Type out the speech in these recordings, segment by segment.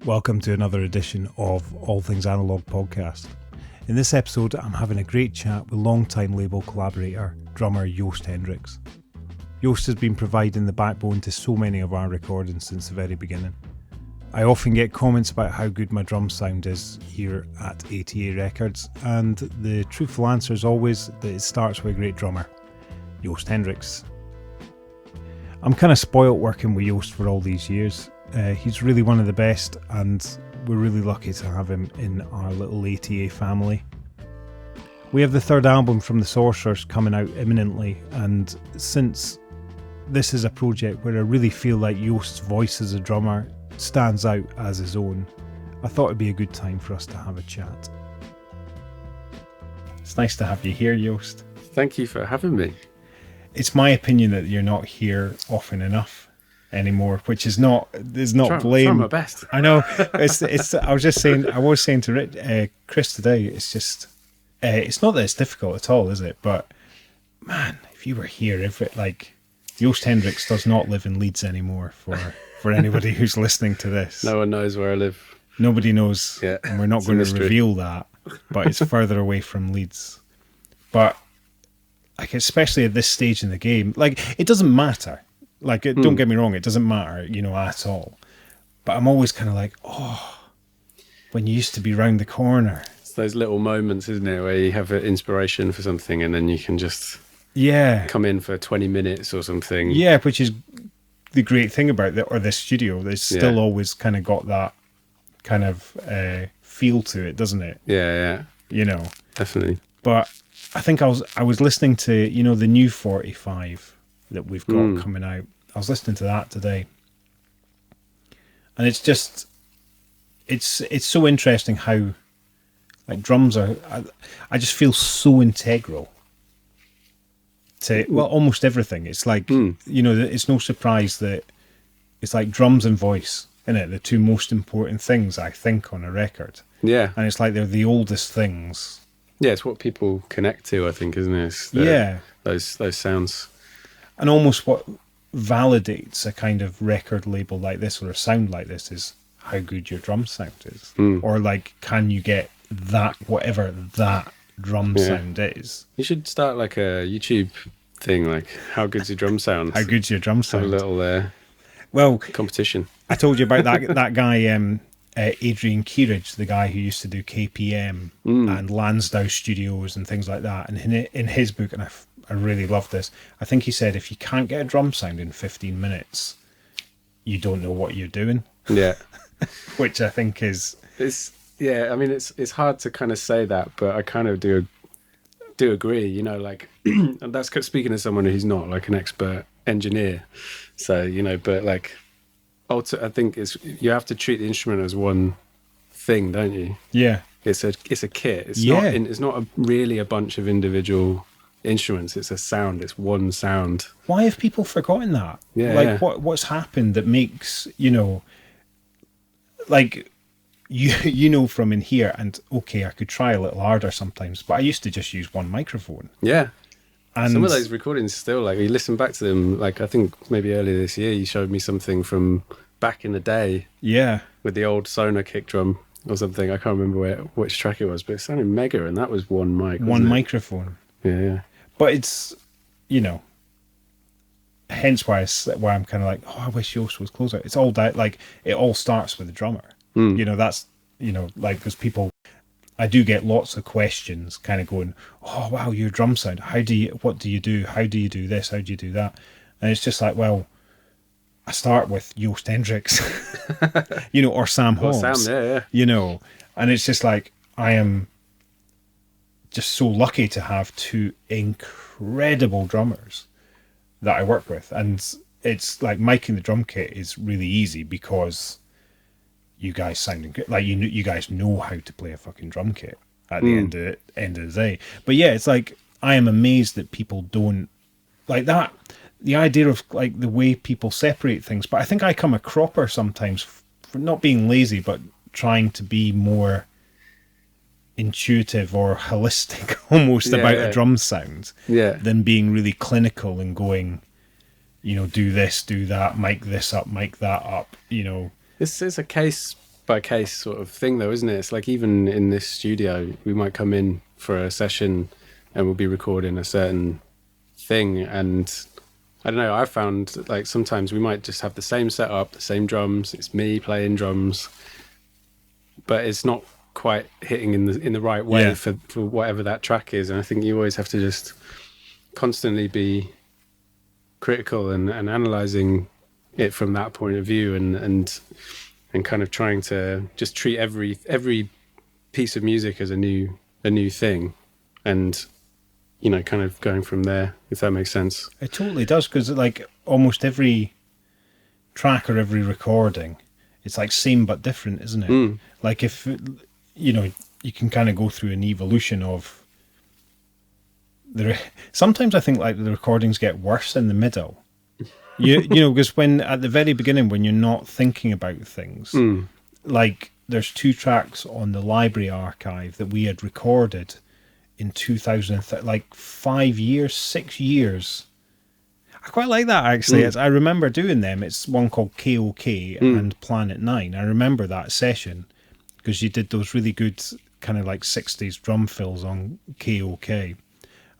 Welcome to another edition of All Things Analogue podcast. In this episode, I'm having a great chat with long-time label collaborator, drummer Joost Hendrickx. Joost has been providing the backbone to so many of our recordings since the very beginning. I often get comments about how good my drum sound is here at ATA Records, and the truthful answer is always that it starts with a great drummer, Joost Hendrickx. I'm kind of spoilt working with Joost for all these years. He's really one of the best, and we're really lucky to have him in our little ATA family. We have the third album from the Sorcerers coming out imminently, and since this is a project where I really feel like Joost's voice as a drummer stands out as his own, I thought it'd be a good time for us to have a chat. It's nice to have you here, Joost. Thank you for having me. It's my opinion that you're not here often enough anymore, which is not blame. Try my best. I know. It's. I was saying to Chris today. It's just. It's not that it's difficult at all, is it? But man, if you were here, Joost Hendrickx does not live in Leeds anymore. For anybody who's listening to this, no one knows where I live. Nobody knows, yeah, and we're not going to reveal that. But it's further away from Leeds. But especially at this stage in the game, it doesn't matter. Don't get me wrong, it doesn't matter, at all. But I'm always kind of when you used to be round the corner. It's those little moments, isn't it, where you have an inspiration for something and then you can just come in for 20 minutes or something. Yeah, which is the great thing about this studio. There's still always kind of got that kind of feel to it, doesn't it? Yeah. Definitely. But I think I was listening to, the new 45 that we've got coming out. I was listening to that today, and it's just it's so interesting how drums are. I just feel so integral to almost everything. It's it's no surprise that it's like drums and voice, isn't it? The two most important things I think on a record. Yeah, and it's like they're the oldest things. Yeah, it's what people connect to, I think, isn't it? Those sounds. And almost what validates a kind of record label like this or a sound like this is how good your drum sound is. Or can you get that, whatever that drum sound is. You should start a YouTube thing, how good's your drum sound? How good's your drum sound? Have a little competition. I told you about that guy, Adrian Keeridge, the guy who used to do KPM and Lansdowne Studios and things like that. And in his book, and I really love this, I think he said if you can't get a drum sound in 15 minutes, you don't know what you're doing. Yeah. Which I think is... it's hard to kind of say that, but I kind of do agree, and that's speaking as someone who's not an expert engineer. So, but I think you have to treat the instrument as one thing, don't you? Yeah. It's a kit. It's not really a bunch of individual instruments. It's a sound. It's one sound. Why have people forgotten that? Yeah. What's happened that makes from in here, and okay, I could try a little harder sometimes, but I used to just use one microphone. Yeah. And some of those recordings still, you listen back to them, I think maybe earlier this year you showed me something from back in the day. Yeah. With the old Sonar kick drum or something. I can't remember which track it was, but it sounded mega, and that was one mic. One microphone. Yeah. But it's, hence why I'm kind of I wish Joost was closer. It's all that, it all starts with the drummer. That's, because people, I do get lots of questions kind of going, oh, wow, your drum sound. What do you do? How do you do this? How do you do that? And it's just I start with Joost Hendrickx, or Sam Holmes. Yeah. And it's just I am just so lucky to have two incredible drummers that I work with. And it's miking the drum kit is really easy because you guys sounding good. You guys know how to play a fucking drum kit at the end of the day. But yeah, it's I am amazed that people don't that. The idea of the way people separate things. But I think I come a cropper sometimes for not being lazy, but trying to be more intuitive or holistic almost about a drum sound than being really clinical and going, do this, do that, mic this up, mic that up, This is a case by case sort of thing, though, isn't it? It's like even in this studio, we might come in for a session and we'll be recording a certain thing, and I don't know, I found like sometimes we might just have the same setup, the same drums, it's me playing drums, but it's not quite hitting in the right way for whatever that track is. And I think you always have to just constantly be critical and analyzing it from that point of view, and kind of trying to just treat every piece of music as a new thing, and you know, kind of going from there, if that makes sense. It totally does, because like almost every track or every recording, it's like same but different, isn't it? Like if, you know, you can kind of go through an evolution of sometimes I think like the recordings get worse in the middle. You know, because when at the very beginning, when you're not thinking about things, like there's 2 tracks on the library archive that we had recorded in 2000, like 5 years, 6 years. I quite like that, actually. I remember doing them. It's one called KOK and Planet 9. I remember that session because you did those really good kind of like 60s drum fills on KOK.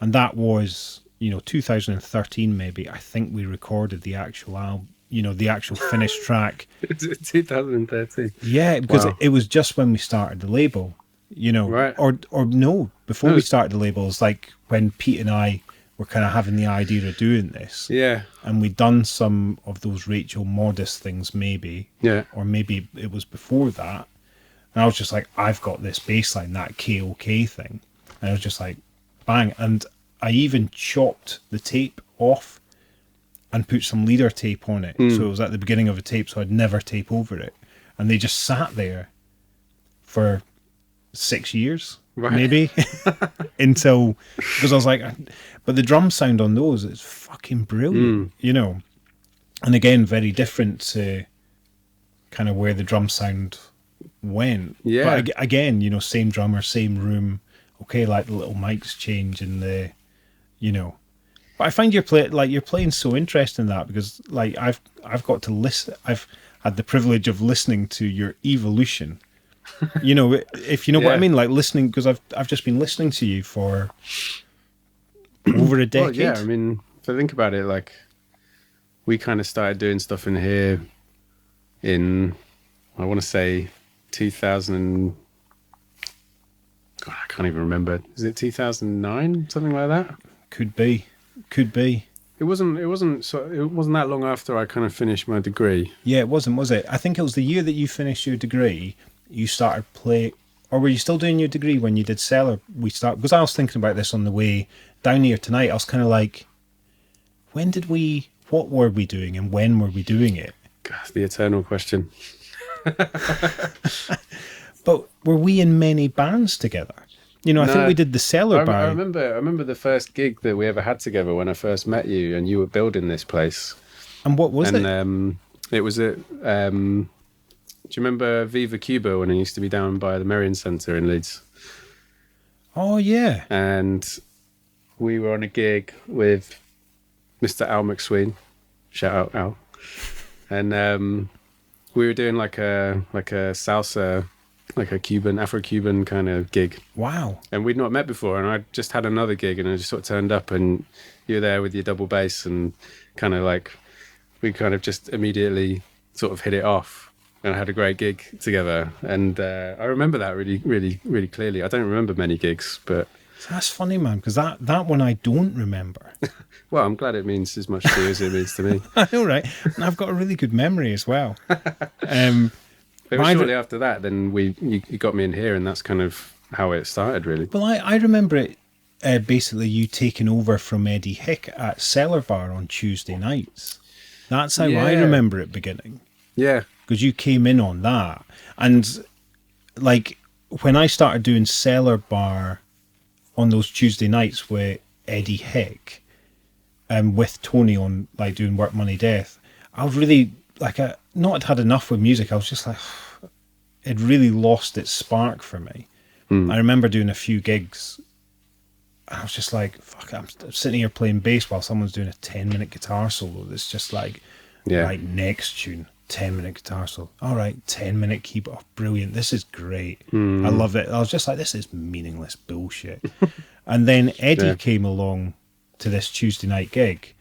And that was, you know, 2013 maybe. I think we recorded the actual album, you know, the actual finished track. 2013. Yeah, because it was just when we started the label. You know, right. or no, before we started the labels, like when Pete and I were kind of having the idea of doing this. Yeah. And we'd done some of those Rachel Modest things maybe. Yeah. Or maybe it was before that. And I was just like, I've got this bass line, that KOK thing. And I was just like, bang. And I even chopped the tape off and put some leader tape on it. So it was at the beginning of a tape, so I'd never tape over it. And they just sat there for 6 years, maybe, until, because I was like, but the drum sound on those is fucking brilliant, you know. And again, very different to kind of where the drum sound went. Yeah. But again, you know, same drummer, same room. Okay, like the little mics change and the, you know. But I find you're playing so interesting in that, because like I've got to listen. I've had the privilege of listening to your evolution. You know, if you know what I mean, like listening, because I've just been listening to you for over a decade. Well, yeah, I mean, if I think about it, like we kind of started doing stuff in here in, I want to say 2000. God, I can't even remember. Is it 2009, something like that? Could be. It wasn't that long after I kind of finished my degree. Yeah, it wasn't, was it? I think it was the year that you finished your degree. You started or were you still doing your degree when you did Cellar? Because I was thinking about this on the way down here tonight. I was kind of like, what were we doing and when were we doing it? God, the eternal question. But were we in many bands together? You know, I think we did the Cellar Bar. I remember the first gig that we ever had together when I first met you, and you were building this place. And what was it? It was at, do you remember Viva Cuba when it used to be down by the Merrion Centre in Leeds? Oh, yeah. And we were on a gig with Mr. Al McSween. Shout out, Al. And we were doing like a salsa, like a Cuban, Afro-Cuban kind of gig. Wow. And we'd not met before, and I just had another gig, and I just sort of turned up, and you were there with your double bass, and kind of like, we kind of just immediately sort of hit it off. And I had a great gig together, and I remember that really, really, really clearly. I don't remember many gigs, but that's funny, man, because that one I don't remember. Well, I'm glad it means as much to you as it means to me. I know, right? And I've got a really good memory as well. But shortly after that, then you got me in here, and that's kind of how it started, really. Well, I remember it basically you taking over from Eddie Hick at Cellar Bar on Tuesday nights. That's how I remember it beginning. Yeah. Because you came in on that. And like when I started doing Cellar Bar on those Tuesday nights with Eddie Hick and with Tony on like doing Work Money Death, I was really like not had enough with music. I was just like, it really lost its spark for me. I remember doing a few gigs and I was just like, fuck, I'm sitting here playing bass while someone's doing a 10-minute guitar solo that's just like, right, next tune. 10-minute guitar solo. All right, 10-minute keyboard. Oh, brilliant. This is great. I love it. I was just like, this is meaningless bullshit. And then Eddie came along to this Tuesday night gig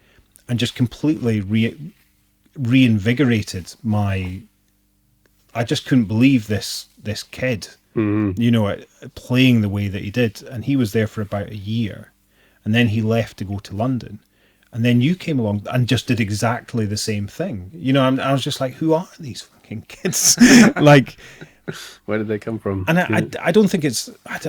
and just completely reinvigorated my... I just couldn't believe this kid, you know, playing the way that he did. And he was there for about a year. And then he left to go to London. And then you came along and just did exactly the same thing. You know, I was just like, who are these fucking kids? Like, where did they come from? And I don't think it's I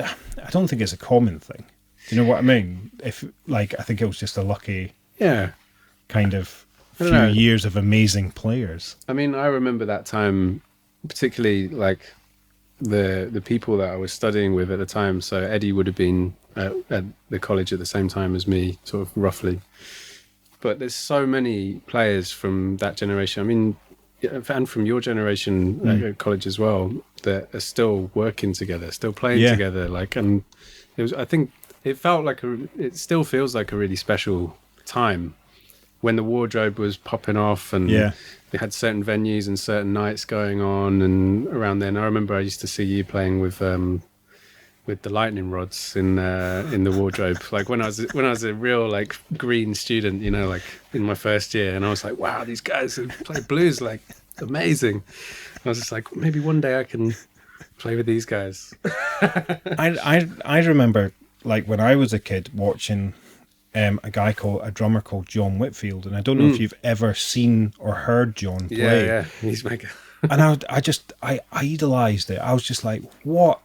don't think it's a common thing. Do you know what I mean? If like, I think it was just a lucky, kind of few years of amazing players. I mean, I remember that time, particularly like the people that I was studying with at the time. So Eddie would have been at the college at the same time as me, sort of roughly. But there's so many players from that generation. I mean, and from your generation at college as well, that are still working together, still playing together. Like, and it was, I think it felt like it still feels like a really special time when the wardrobe was popping off and they had certain venues and certain nights going on and around then. I remember I used to see you playing with the lightning rods in the wardrobe, like when I was a real like green student, you know, like in my first year, and I was like, wow, these guys who play blues, like amazing. I was just like, maybe one day I can play with these guys. I remember like when I was a kid watching a drummer called John Whitfield, and I don't know if you've ever seen or heard John play. Yeah, he's mega. And I idolized it. I was just like, what?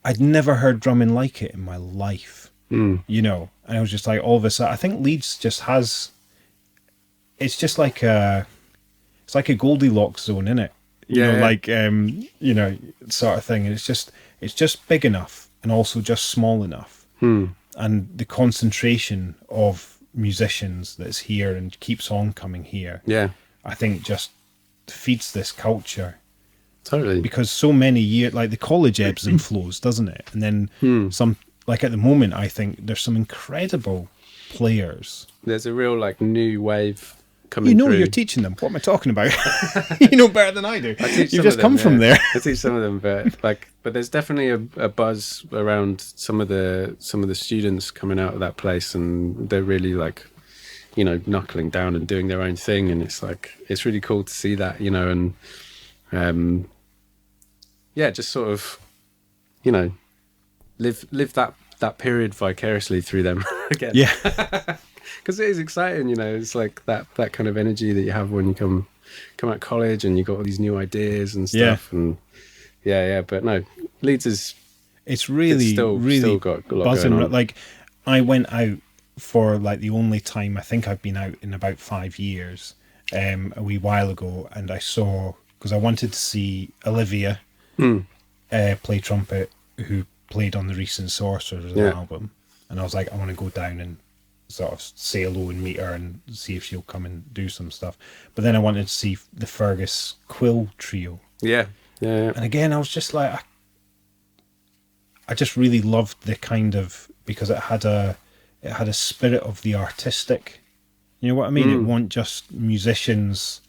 I'd never heard drumming like it in my life, you know. And I was just like, all of a sudden, I think Leeds just has. It's just like it's like a Goldilocks zone, innit? You know, like you know, sort of thing. And it's just big enough and also just small enough, and the concentration of musicians that's here and keeps on coming here. Yeah, I think just feeds this culture. Totally. Because so many years, like the college ebbs and flows, doesn't it? And then some, like at the moment, I think there's some incredible players. There's a real like new wave coming through. You're teaching them. What am I talking about? You know better than I do. You've just come from there. I teach some of them, but there's definitely a buzz around some of the students coming out of that place, and they're really like, you know, knuckling down and doing their own thing, and it's like it's really cool to see that, you know, and just sort of, you know, live that period vicariously through them again. Yeah, because it is exciting, you know. It's like that kind of energy that you have when you come out of college and you got all these new ideas and stuff. And but no, Leeds is really still got a lot buzzing. Going on. Like I went out for like the only time I think I've been out in about 5 years, a wee while ago, and I saw, because I wanted to see Olivia play trumpet, who played on the recent Sorcerers album, and I was like, I want to go down and sort of say hello and meet her and see if she'll come and do some stuff. But then I wanted to see the Fergus Quill trio. Yeah. And again, I was just like, I just really loved the kind of, because it had a spirit of the artistic. You know what I mean? It wasn't just musicians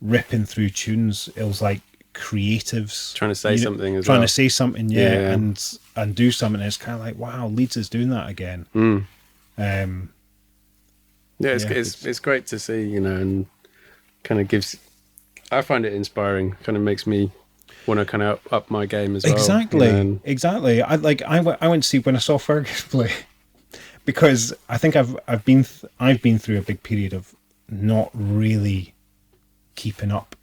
ripping through tunes. It was like creatives trying to say something as well. Trying to say something, and do something. It's kind of like, wow, Leeds is doing that again. It's great to see, you know, and kind of gives. I find it inspiring. Kind of makes me want to kind of up my game as well. Exactly, you know, exactly. I went to see when I saw Fergus play, because I think I've been through a big period of not really keeping up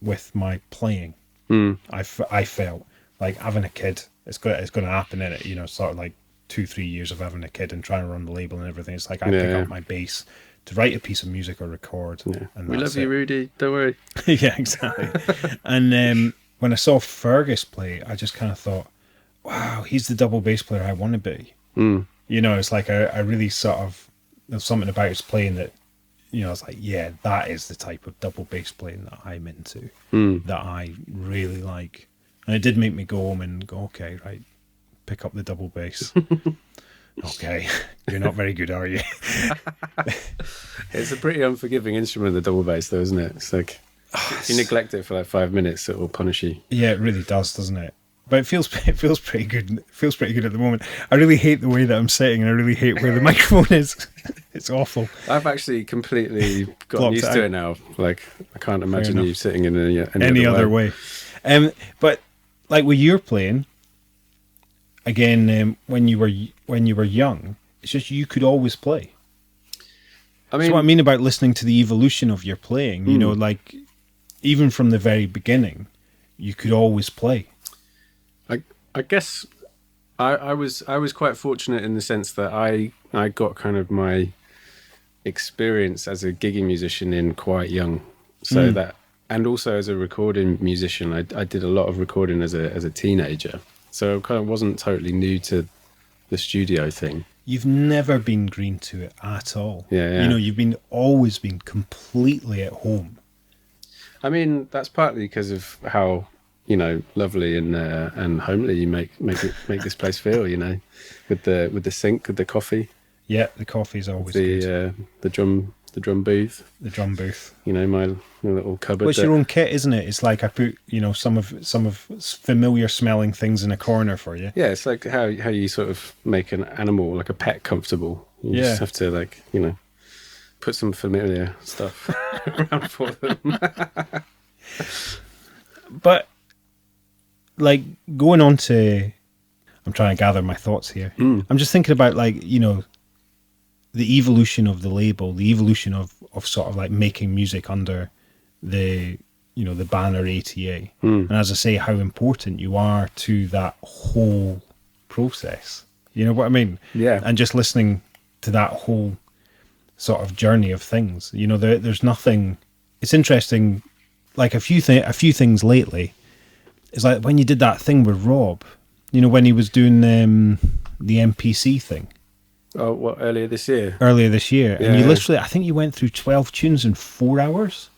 with my playing. I felt like having a kid, it's going to happen, in it, you know, sort of like 2-3 years of having a kid and trying to run the label and everything. It's like I pick up my bass to write a piece of music or record. And we love you, Rudy, don't worry. Yeah, exactly. And when I saw Fergus play, I just kind of thought, wow, he's the double bass player I want to be. You know, it's like I really sort of, there's something about his playing that, you know, I was like, yeah, that is the type of double bass playing that I'm into, that I really like. And it did make me go home and go, okay, right, pick up the double bass. Okay, you're not very good, are you? It's a pretty unforgiving instrument, the double bass, though, isn't it? It's like if you neglect it for like 5 minutes, it will punish you. Yeah, it really does, doesn't it? But it feels pretty good. It feels pretty good at the moment. I really hate the way that I'm sitting, and I really hate where the microphone is. It's awful. I've actually completely gotten Blocked used it to out. it now. Like, I can't imagine enough. you sitting in Any other way. But like when you're playing, again, when you were young, it's just you could always play. I mean, So what I mean about listening to the evolution of your playing, you know, like even from the very beginning, you could always play. I guess I was quite fortunate in the sense that I got kind of my experience as a gigging musician in quite young, so that, and also as a recording musician, I did a lot of recording as a teenager, so I kind of wasn't totally new to the studio thing. You've never been green to it at all. Yeah. You know, you've always been completely at home. I mean, that's partly because of how, you know, lovely and homely you make this place feel. You know, with the sink, with the coffee, Yeah, the coffee's always good. the drum booth, The drum booth. you know, my little cupboard. Well, it's your own kit, isn't it? It's like I put, you know, some of familiar smelling things in a corner for you. Yeah, it's like how you sort of make an animal, like a pet, comfortable. You just have to, like, you know, put some familiar stuff around for them. But like going on to, I'm trying to gather my thoughts here. I'm just thinking about, like, you know, the evolution of the label, the evolution of sort of like making music under the, you know, the banner ATA. And as I say, how important you are to that whole process. You know what I mean? Yeah. And just listening to that whole sort of journey of things. You know, there's nothing. It's interesting. Like a few things lately. It's like when you did that thing with Rob. You know, when he was doing the MPC thing. Oh, what, earlier this year? Earlier this year, Yeah. and you literally, I think you went through 12 tunes in 4 hours.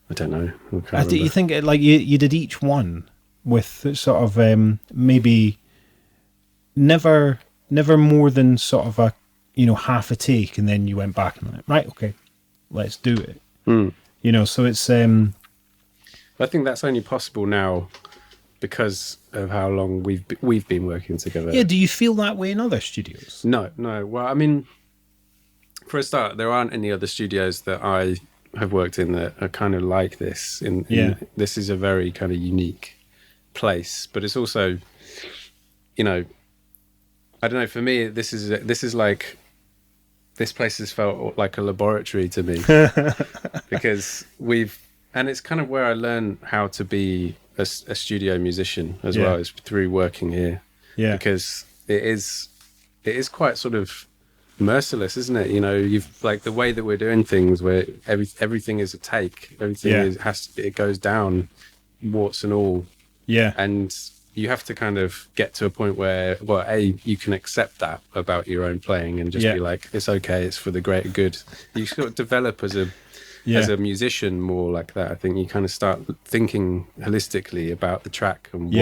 I don't know. I can't I think you remember. think like you did each one with sort of maybe never more than sort of a, you know, half a take, and then you went back and went, right, okay, let's do it. You know, so it's I think that's only possible now because of how long we've been working together. yeah. Do you feel that way in other studios? No. Well, I mean, for a start, there aren't any other studios that I have worked in that are kind of like this. This is a very kind of unique place, but it's also, you know, I don't know. For me, this is like, this place has felt like a laboratory to me because and it's kind of where I learned how to be a studio musician as well, as through working here. Yeah. Because it is quite sort of merciless, isn't it? You know, you've like the way that we're doing things, where everything is a take, everything it goes down, warts and all. Yeah. And you have to kind of get to a point where, well, you can accept that about your own playing and just be like, it's okay, it's for the greater good. You sort of develop as a musician more like that. I think you kind of start thinking holistically about the track and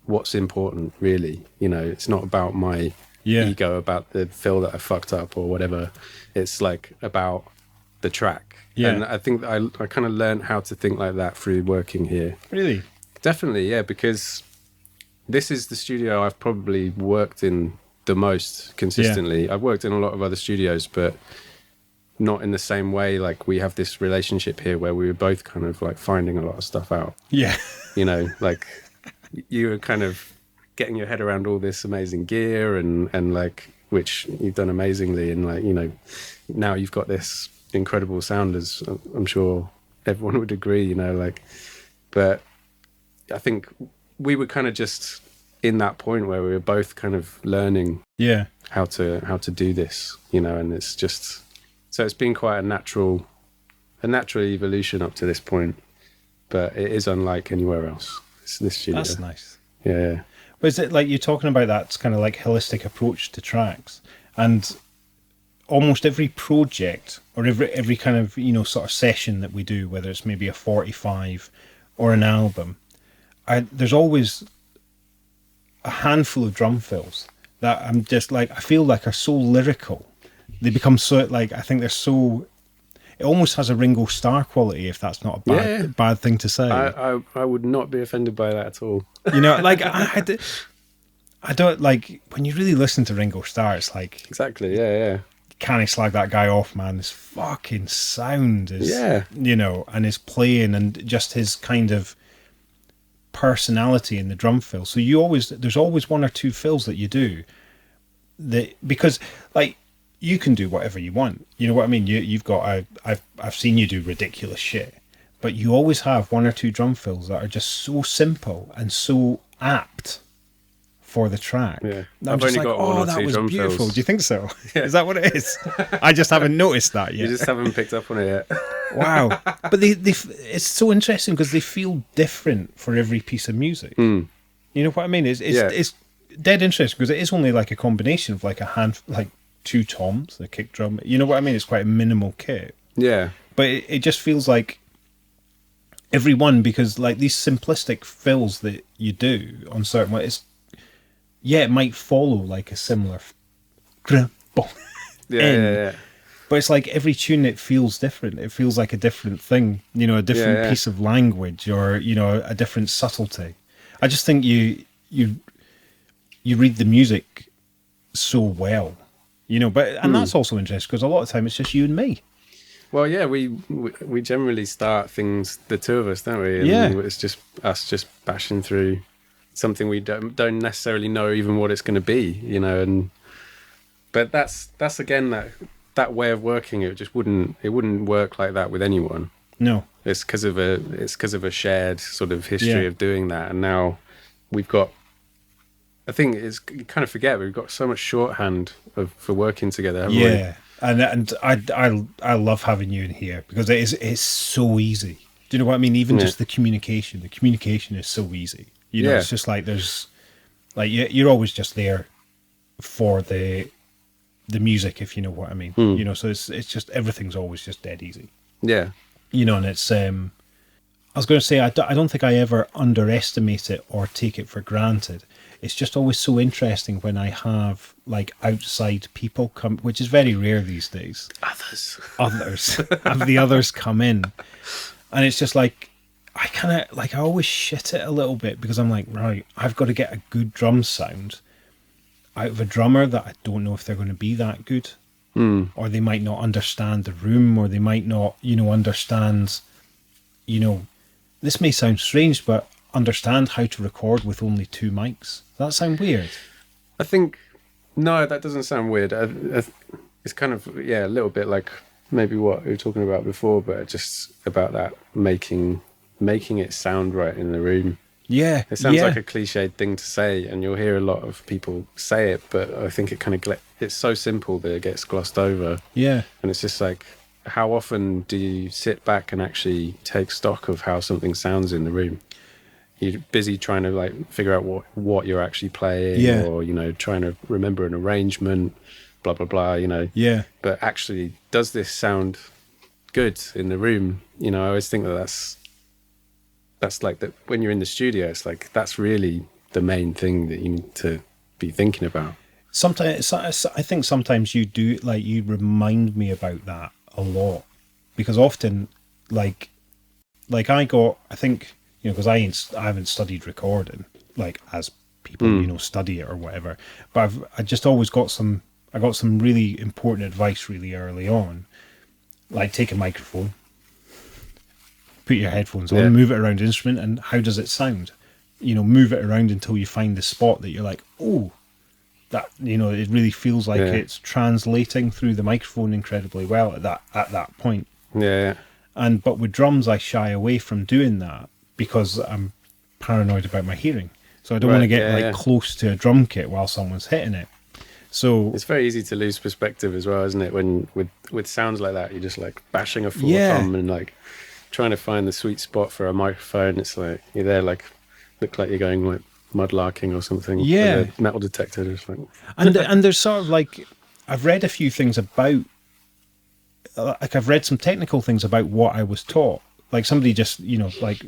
what's important, really. You know, it's not about my ego, about the fill that I fucked up or whatever. It's like about the track. And I think I kind of learned how to think like that through working here. Really? Definitely, yeah, because this is the studio I've probably worked in the most consistently. I've worked in a lot of other studios, but not in the same way. Like, we have this relationship here where we were both kind of like finding a lot of stuff out. Yeah. You know, like you were kind of getting your head around all this amazing gear and like, which you've done amazingly. And like, you know, now you've got this incredible sound, as I'm sure everyone would agree, you know, like, but I think we were kind of just in that point where we were both kind of learning how to do this, you know, and it's just, so it's been quite a natural evolution up to this point, but it is unlike anywhere else. It's this studio. That's nice. Yeah. But is it like you're talking about that kind of like holistic approach to tracks, and almost every project or every kind of, you know, sort of session that we do, whether it's maybe a 45 or an album, there's always a handful of drum fills that I'm just like, I feel like are so lyrical. They become so, like, I think they're so, it almost has a Ringo Starr quality, if that's not a bad thing to say. I would not be offended by that at all. You know, like, I don't, like, when you really listen to Ringo Starr, it's like... Exactly, yeah. Can't slag that guy off, man. His fucking sound is, yeah, you know, and his playing and just his kind of personality in the drum fill. So there's always one or two fills that you do that, because like you can do whatever you want. You know what I mean? You've got I've seen you do ridiculous shit, but you always have one or two drum fills that are just so simple and so apt for the track. Yeah, I've only got one or two drum beautiful fills. Do you think so? Yeah. Is that what it is? I just haven't noticed that yet. You just haven't picked up on it yet. Wow. But they it's so interesting because they feel different for every piece of music. You know what I mean? It's dead interesting because it is only like a combination of like like two toms, a kick drum. You know what I mean? It's quite a minimal kit. Yeah. But it just feels like every one, because like these simplistic fills that you do on certain ways, it might follow like a similar yeah. But it's like every tune, it feels different. It feels like a different thing, you know, a different piece of language, or, you know, a different subtlety. I just think you read the music so well, you know, and that's also interesting because a lot of the time it's just you and me. Well, yeah, we generally start things, the two of us, don't we? And it's just us just bashing through something we don't necessarily know even what it's going to be, you know. But that's again that way of working. It just wouldn't work like that with anyone. No, it's because of a shared sort of history of doing that, and now we've got. I think you kind of forget we've got so much shorthand for working together. Haven't we? And I love having you in here because it's so easy. Do you know what I mean? Even just the communication is so easy. You know, it's just like there's like you're always just there for the music, if you know what I mean. You know, so it's just everything's always just dead easy. Yeah. You know, and it's I was going to say I don't think I ever underestimate it or take it for granted. It's just always so interesting when I have like outside people come, which is very rare these days. Others have the others come in, and it's just like I kind of like I always shit it a little bit because I'm like, right, I've got to get a good drum sound out of a drummer that I don't know if they're going to be that good, or they might not understand the room, or they might not, you know, understand, you know, this may sound strange, but understand how to record with only two mics. Does that sound weird? I think no, that doesn't sound weird. It's kind of a little bit like maybe what we were talking about before, but just about that making it sound right in the room. Yeah, it sounds like a cliched thing to say, and you'll hear a lot of people say it, but I think it kind of it's so simple that it gets glossed over. Yeah, and it's just like, how often do you sit back and actually take stock of how something sounds in the room? You're busy trying to like figure out what you're actually playing, or, you know, trying to remember an arrangement, blah blah blah, you know. Yeah. But actually, does this sound good in the room? You know, I always think that's like that when you're in the studio. It's like that's really the main thing that you need to be thinking about. Sometimes I think sometimes you do, like, you remind me about that a lot, because often like I think, you know, because I haven't studied recording like as people, you know, study it or whatever, but I just always got some really important advice really early on, like take a microphone, put your headphones on, move it around the instrument, and how does it sound? You know, move it around until you find the spot that you're like, oh, that, you know, it really feels like it's translating through the microphone incredibly well at that point. Yeah. But with drums, I shy away from doing that because I'm paranoid about my hearing. So I don't want to get close to a drum kit while someone's hitting it. So it's very easy to lose perspective as well, isn't it? When with sounds like that, you're just like bashing a floor tom and like trying to find the sweet spot for a microphone. It's like you're there, like look like you're going like mudlarking or something. Yeah, with a metal detector. Just like and there's sort of like, I've read a few things about, like I've read some technical things about what I was taught. Like somebody just, you know, like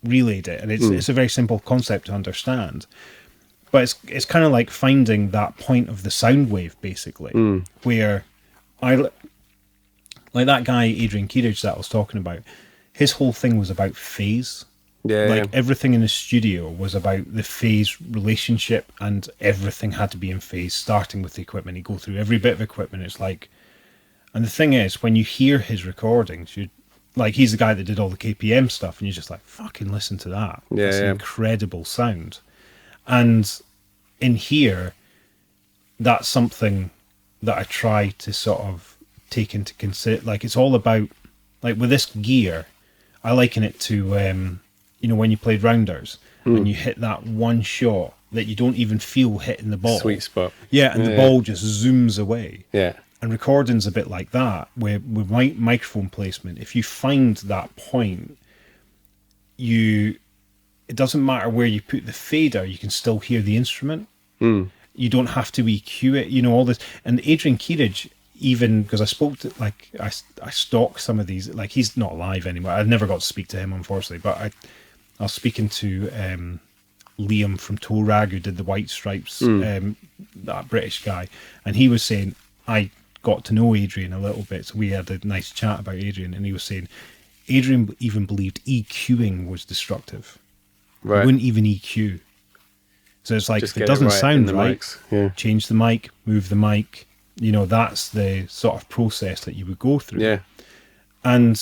relayed it, and it's a very simple concept to understand. But it's kind of like finding that point of the sound wave, basically, where like that guy Adrian Keeridge that I was talking about. His whole thing was about phase. Yeah, everything in the studio was about the phase relationship, and everything had to be in phase, starting with the equipment. You go through every bit of equipment. It's like, and the thing is, when you hear his recordings, you like, he's the guy that did all the KPM stuff, and you're just like, fucking listen to that. That's an incredible sound. And in here, that's something that I try to sort of take into consider. Like, it's all about, like, with this gear, I liken it to, you know, when you played rounders and you hit that one shot that you don't even feel hitting the ball. Sweet spot. Yeah, and the ball just zooms away. Yeah. And recording's a bit like that, where with microphone placement, if you find that point, it doesn't matter where you put the fader, you can still hear the instrument. You don't have to EQ it, you know, all this. And Adrian Keeridge, even because I spoke to, like, I stalk some of these, like, he's not alive anymore. I never got to speak to him, unfortunately, but I was speaking to Liam from Toe Rag, who did the White Stripes, that British guy, and he was saying, I got to know Adrian a little bit, so we had a nice chat about Adrian, and he was saying Adrian even believed EQing was destructive. Right. He wouldn't even EQ. So it's like, if it doesn't sound right, change the mic, move the mic. You know, that's the sort of process that you would go through. Yeah. And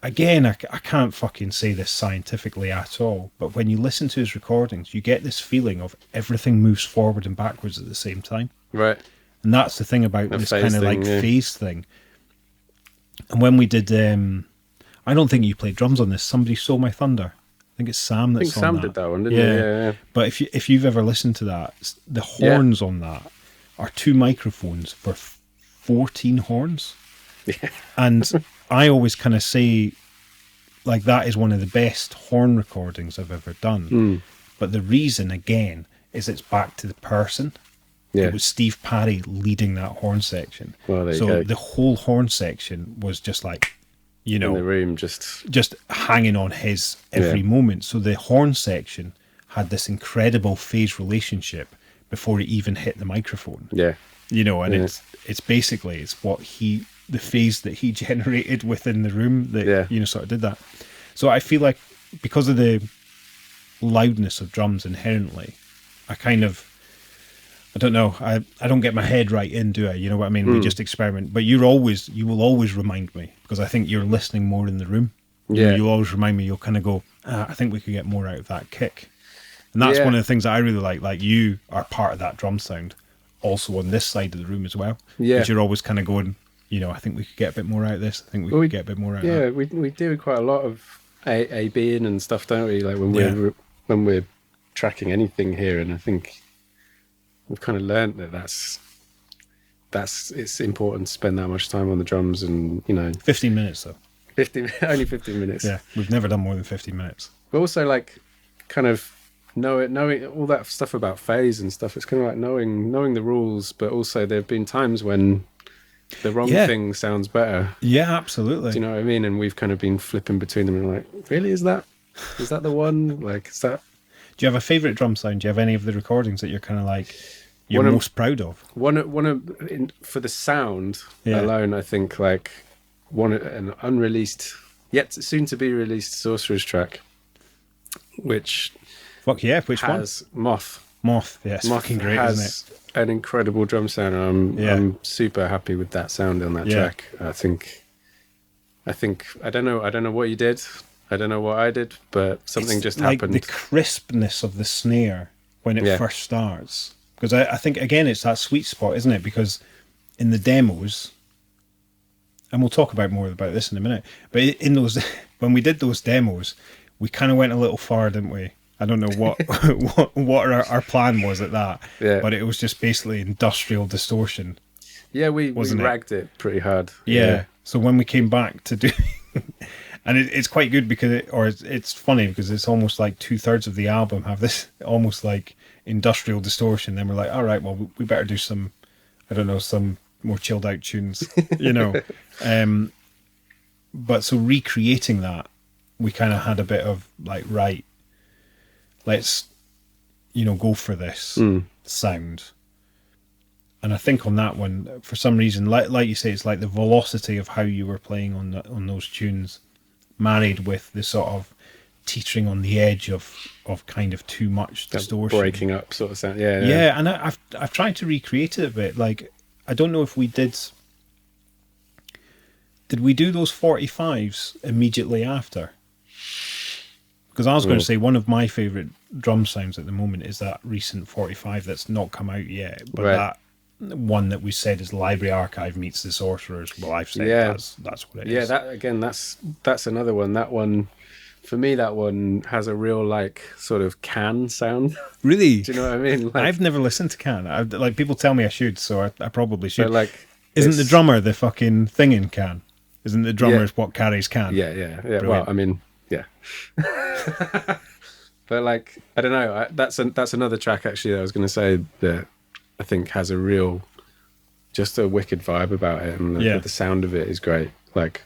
again, I can't fucking say this scientifically at all, but when you listen to his recordings, you get this feeling of everything moves forward and backwards at the same time. Right. And that's the thing about this kind of like phase thing. And when we did, I don't think you played drums on this. Somebody Stole My Thunder. I think it's Sam that's on that. I think Sam did that one, didn't he? Yeah. But if you've ever listened to that, the horns on that are 2 microphones for 14 horns. Yeah. And I always kind of say, like, that is one of the best horn recordings I've ever done. But the reason, again, is it's back to the person. Yeah. It was Steve Parry leading that horn section. Well, there you so go. The whole horn section was just like, you know, in the room, just hanging on his every moment. So the horn section had this incredible phase relationship before it even hit the microphone. Yeah. You know, and it's basically, it's what the phase that he generated within the room that, you know, sort of did that. So I feel like because of the loudness of drums inherently, I don't know, I don't get my head right in, do I? You know what I mean? We just experiment. But you will always remind me, because I think you're listening more in the room. Yeah. You'll always remind me, you'll kind of go, I think we could get more out of that kick. And that's one of the things that I really like. Like, you are part of that drum sound also on this side of the room as well. Yeah. Because you're always kind of going, you know, I think we could get a bit more out of this. I think we could get a bit more out of that. Yeah, we do quite a lot of A-Bing and stuff, don't we? Like when we're tracking anything here, and I think we've kind of learned that it's important to spend that much time on the drums, and, you know, 15 minutes though. Only 15 minutes. Yeah, we've never done more than 15 minutes. But also, like, kind of knowing all that stuff about phase and stuff. It's kind of like knowing the rules, but also there have been times when the wrong thing sounds better. Yeah, absolutely. Do you know what I mean? And we've kind of been flipping between them and like, really, is that the one? Like, is that? Do you have a favourite drum sound? Do you have any of the recordings that you're kind of like you're most proud of? For the sound alone, I think, like, an unreleased, yet soon to be released Sorcerers track, which which has one? Moth, yeah, it's fucking great, isn't it? An incredible drum sound. I'm super happy with that sound on that track. I think I don't know what you did. I don't know what I did, but something just happened. Like the crispness of the snare when it first starts. Because I think, again, it's that sweet spot, isn't it? Because in the demos, and we'll talk about more about this in a minute, but in those, when we did those demos, we kind of went a little far, didn't we? I don't know what our plan was at that, but it was just basically industrial distortion. Yeah, we ragged it pretty hard. Yeah. So when we came back to do, and it's quite good because, it's funny because it's almost like 2/3 of the album have this almost like industrial distortion. Then we're like, all right, well, we better do some, I don't know, some more chilled out tunes, you know. But so recreating that, we kind of had a bit of like, right, let's go for this sound. And I think on that one, for some reason, like you say, it's like the velocity of how you were playing on those tunes, married with the sort of teetering on the edge of kind of too much distortion, breaking up sort of sound. Yeah. Yeah, and I've tried to recreate it a bit. Like, I don't know if we did. Did we do those 45s immediately after? Because I was going to say one of my favourite drum sounds at the moment is that recent 45 that's not come out yet, but that one that we said is Library Archive meets the Sorcerers. Well, I've said that's what it is. Yeah, that again, that's another one. That one, for me, that one has a real like sort of Can sound. Really? Do you know what I mean? Like, I've never listened to Can. Like, people tell me I should, so I probably should. But like, isn't the drummer the fucking thing in Can? Isn't the drummer what carries Can? Yeah. Well, I mean, yeah. But like, I don't know. That's another track actually that I was going to say that I think has a real, just a wicked vibe about it, and the sound of it is great. Like,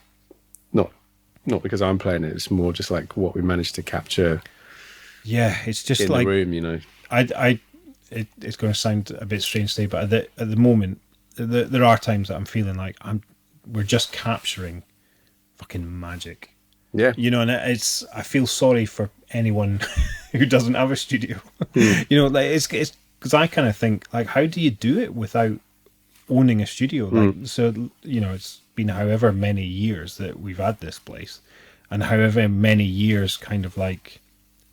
not because I'm playing it. It's more just like what we managed to capture. Yeah, it's just in like the room, you know. It's going to sound a bit strange today, but at the moment, there are times that I'm feeling like we're just capturing fucking magic. Yeah, and I feel sorry for anyone who doesn't have a studio. Like it's because I kind of think, like, how do you do it without owning a studio? Like, so it's been however many years that we've had this place, and however many years kind of like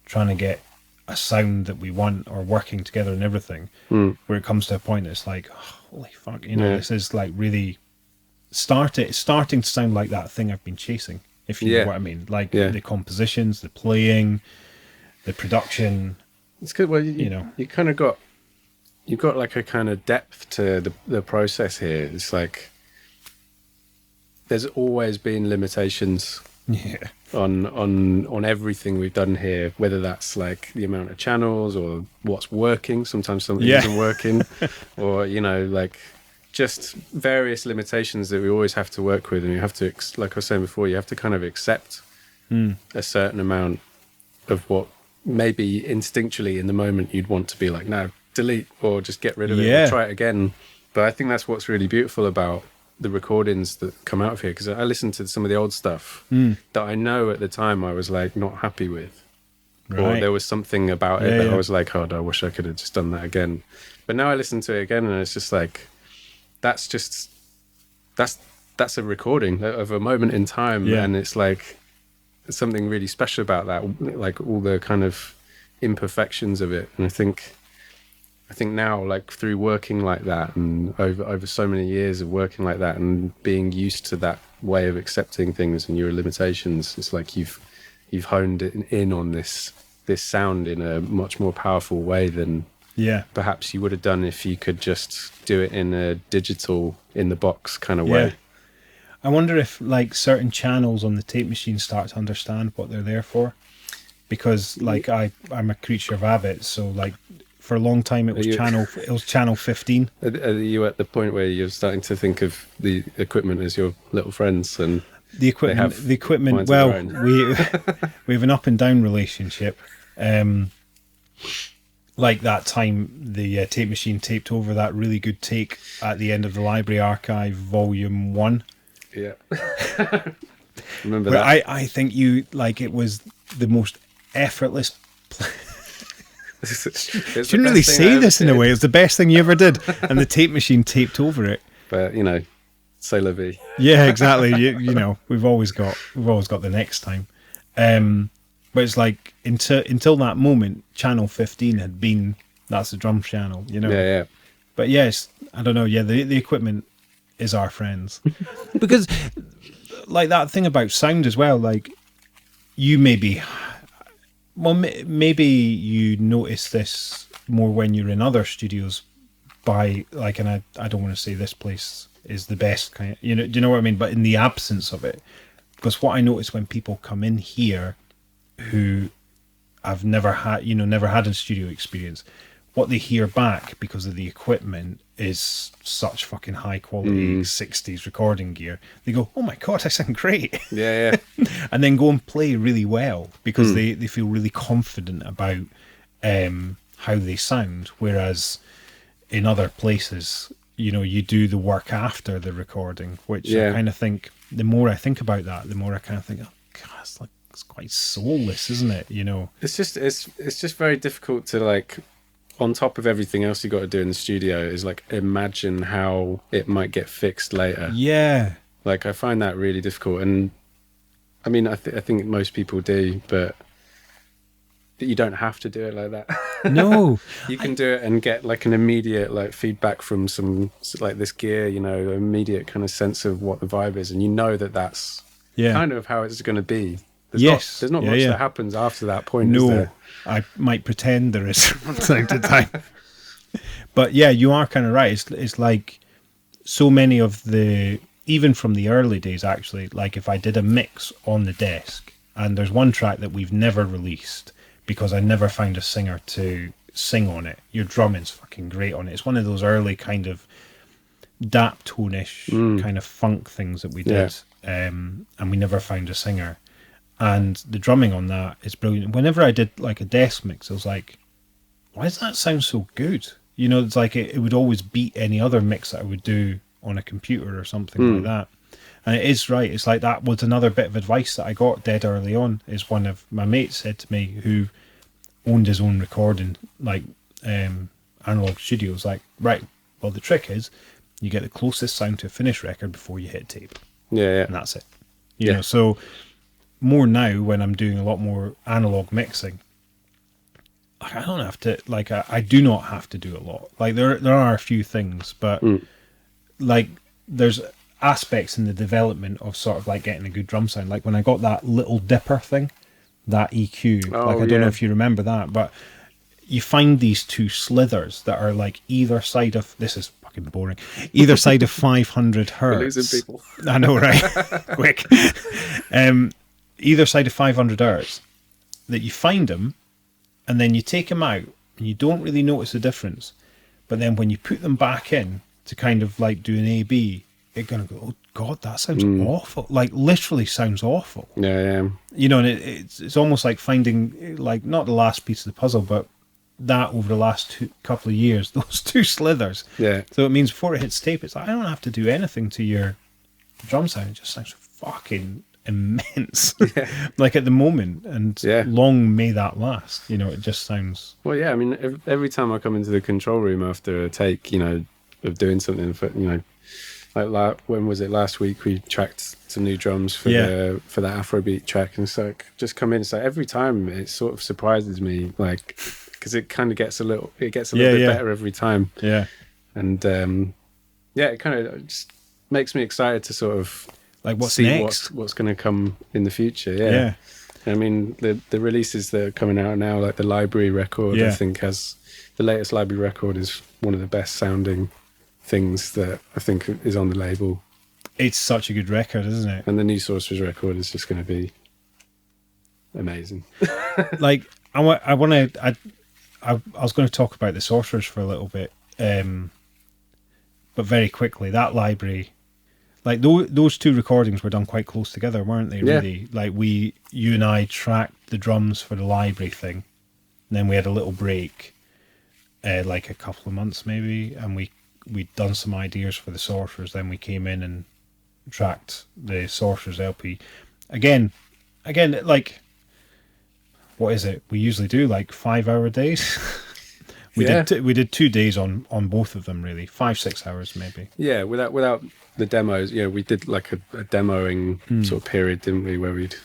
trying to get a sound that we want or working together and everything, where it comes to a point that's like, holy fuck, this is like really starting to sound like that thing I've been chasing, if you know what I mean. Like the compositions, the playing, the production. It's good. Well, you kind of you've got like a kind of depth to the process here. It's like there's always been limitations on everything we've done here, whether that's like the amount of channels or what's working. Sometimes something isn't working, or like just various limitations that we always have to work with, and you have to, like I was saying before, you have to kind of accept a certain amount of what maybe instinctually in the moment you'd want to be like, no, delete, or just get rid of it, or try it again. But I think that's what's really beautiful about the recordings that come out of here, because I listened to some of the old stuff that I know at the time I was like not happy with, or there was something about it that I was like, oh, I wish I could have just done that again. But now I listen to it again, and it's just like, that's a recording of a moment in time, and it's like there's something really special about that, like all the kind of imperfections of it. And I think now, like through working like that, and over so many years of working like that, and being used to that way of accepting things and your limitations, it's like you've honed it in on this sound in a much more powerful way than perhaps you would have done if you could just do it in a digital, in the box kind of way. I wonder if like certain channels on the tape machine start to understand what they're there for, because like I'm a creature of habit, so like for a long time it was channel 15. Are you at the point where you're starting to think of the equipment as your little friends, and the equipment? Well, we have an up and down relationship. Like that time the tape machine taped over that really good take at the end of the Library Archive Volume 1. Yeah. Remember that? I think it was the most effortless shouldn't really say this in a way. It's the best thing you ever did, and the tape machine taped over it. But c'est la vie. Yeah, exactly. We've always got the next time. But it's like until that moment, channel 15 had been, that's the drum channel, Yeah. But yes, I don't know. Yeah, the equipment is our friends, because like that thing about sound as well. Like maybe you notice this more when you're in other studios. By like, and I don't want to say this place is the best kind of, do you know what I mean? But in the absence of it, because what I notice when people come in here who I've never had a studio experience, what they hear back because of the equipment is such fucking high quality 60s recording gear. They go, oh my god, I sound great. Yeah. And then go and play really well because they feel really confident about how they sound, whereas in other places, you know, you do the work after the recording, which I kind of think, the more I think about that, the more I kind of think, oh God, it's quite soulless, isn't it? You know, it's just very difficult to, like, on top of everything else you got to do in the studio, is like imagine how it might get fixed later. Yeah. Like, I find that really difficult, and I mean, I think most people do, but you don't have to do it like that. No. You can do it and get like an immediate like feedback from some, like, this gear, you know, immediate kind of sense of what the vibe is, and you know that's kind of how it's going to be. There's not much that happens after that point. No, is there? I might pretend there is from time to time. But yeah, you are kind of right. It's like so many of the, even from the early days, actually, like if I did a mix on the desk, and there's one track that we've never released because I never found a singer to sing on it. Your drumming's fucking great on it. It's one of those early kind of Daptone-ish kind of funk things that we did, and we never found a singer. And the drumming on that is brilliant. Whenever I did like a desk mix, I was like, why does that sound so good? You know, it's like it would always beat any other mix that I would do on a computer or something like that. And it is right. It's like that was another bit of advice that I got dead early on. Is one of my mates said to me, who owned his own recording, like Analogue studios, like, right, well, the trick is you get the closest sound to a finished record before you hit tape. Yeah. And that's it. You know, so more now when I'm doing a lot more analog mixing, I don't have to, like, I do not have to do a lot. Like, there are a few things, but like there's aspects in the development of sort of like getting a good drum sound. Like when I got that little dipper thing, that EQ, like I don't know if you remember that, but you find these two slithers that are like either side of, this is fucking boring, either side of 500 hertz. We're losing people. I know, right? Quick. Either side of 500 hertz, that you find them and then you take them out and you don't really notice the difference. But then when you put them back in to kind of like do an A-B, it's going to go, oh God, that sounds awful. Like literally sounds awful. Yeah. You know, and it's almost like finding, like, not the last piece of the puzzle, but that over the last couple of years, those two slithers. Yeah. So it means before it hits tape, it's like, I don't have to do anything to your drum sound. It just sounds fucking immense. Like at the moment, and long may that last. You know, it just sounds... Well, yeah, I mean, every time I come into the control room after a take, you know, of doing something, for, you know, like when was it, last week we tracked some new drums for the Afrobeat track, and it's like, just come in, it's like every time it sort of surprises me, like, because it kind of gets a little bit better every time. And it kind of just makes me excited to sort of like see next? what's going to come in the future. I mean, the releases that are coming out now, like the Library record, I think has the latest Library record is one of the best sounding things that I think is on the label. It's such a good record, isn't it? And the new Sorcerers record is just going to be amazing. Like I was going to talk about the Sorcerers for a little bit, but very quickly, that Library, like those two recordings were done quite close together, weren't they? Really, like you and I tracked the drums for the Library thing, and then we had a little break, like a couple of months maybe, and we'd done some ideas for the Sorcerers. Then we came in and tracked the Sorcerers LP. Again, like, what is it? We usually do like 5-hour days. We did 2 days on both of them, really, 5-6 hours maybe. Yeah, without the demos, we did like a demoing sort of period, didn't we? Where we'd.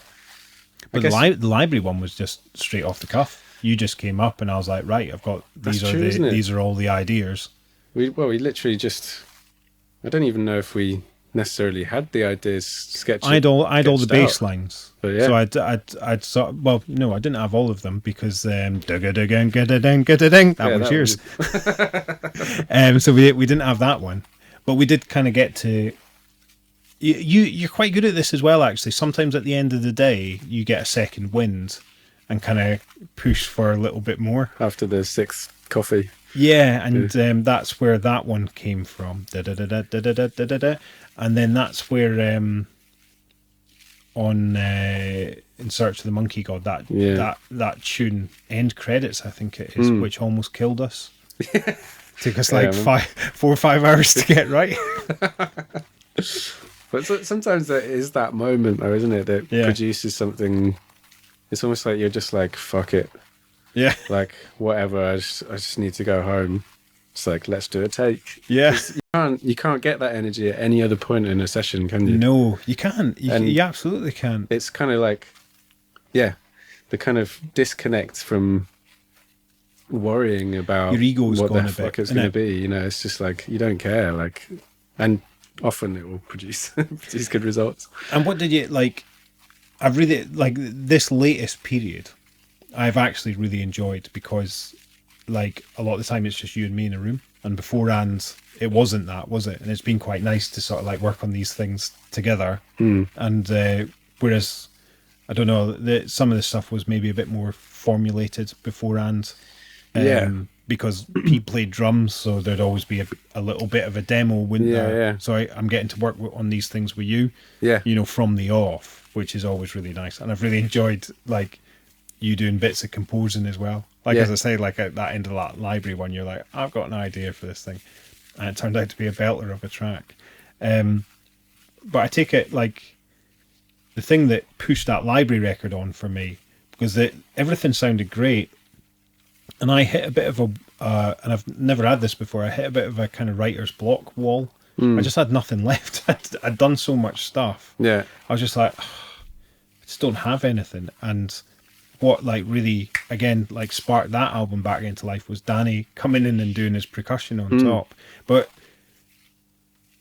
But the Library one was just straight off the cuff. You just came up, and I was like, right, I've got these are all the ideas. We literally just. I don't even know if we necessarily had the ideas sketched. I'd all the bass lines. But yeah. So I'd sort. Well, no, I didn't have all of them because that was yours. So we didn't have that one, but we did kind of get to. You're quite good at this as well, actually. Sometimes at the end of the day, you get a second wind, and kind of push for a little bit more after the 6th coffee. Yeah, and that's where that one came from. And then that's where on In Search of the Monkey God, Yeah. that tune, End Credits, I think it is, which almost killed us. Took us Yeah, like 4 or 5 hours to get right. But sometimes there is that moment, though, isn't it, that Yeah. produces something. It's almost like you're just like, fuck it, Yeah. like whatever. I just need to go home. It's like, let's do a take. Yeah. 'Cause you can't get that energy at any other point in a session, can you? No, you can't. And You absolutely can't. it's kind of like, yeah, the kind of disconnect from worrying about Your ego's what gone the a fuck bit, it's going to be. You know, it's just like you don't care. Like, and often it will produce produce good results. And what did you like? I've really like this latest period. I've actually really enjoyed because, like, a lot of the time it's just you and me in a room, and beforehand it wasn't that, was it? And it's been quite nice to sort of like work on these things together. And whereas I don't know, some of the stuff was maybe a bit more formulated beforehand. Because Pete played drums, so there'd always be a little bit of a demo, wouldn't there? Yeah. So I'm getting to work on these things with you, Yeah. you know, from the off, which is always really nice. And I've really enjoyed, like, you doing bits of composing as well. Like, Yeah. as I say, like at that end of that library one, you're like, I've got an idea for this thing. And it turned out to be a belter of a track. But I take it, like, the thing that pushed that library record on for me, because everything sounded great, and I hit a bit of and I've never had this before, I hit a bit of a kind of writer's block wall. I just had nothing left. I'd done so much stuff. Yeah. I was just like, I just don't have anything. And what like really, again, like sparked that album back into life was Danny coming in and doing his percussion on top. But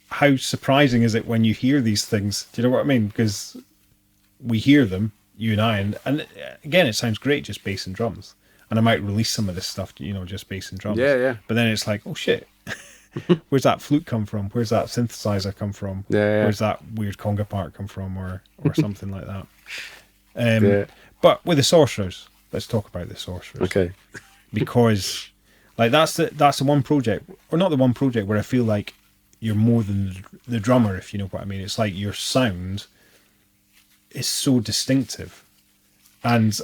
how surprising is it when you hear these things? Do you know what I mean? Because we hear them, you and I, and again, it sounds great, just bass and drums. And I might release some of this stuff, you know, just bass and drums. Yeah. But then it's like, oh shit, where's that flute come from? Where's that synthesizer come from? Yeah. Where's that weird conga part come from, or something like that? But with the Sorcerers, let's talk about the Sorcerers. Okay. Because, like, that's the one project, or not the one project, where I feel like you're more than the drummer, if you know what I mean. It's like your sound is so distinctive, and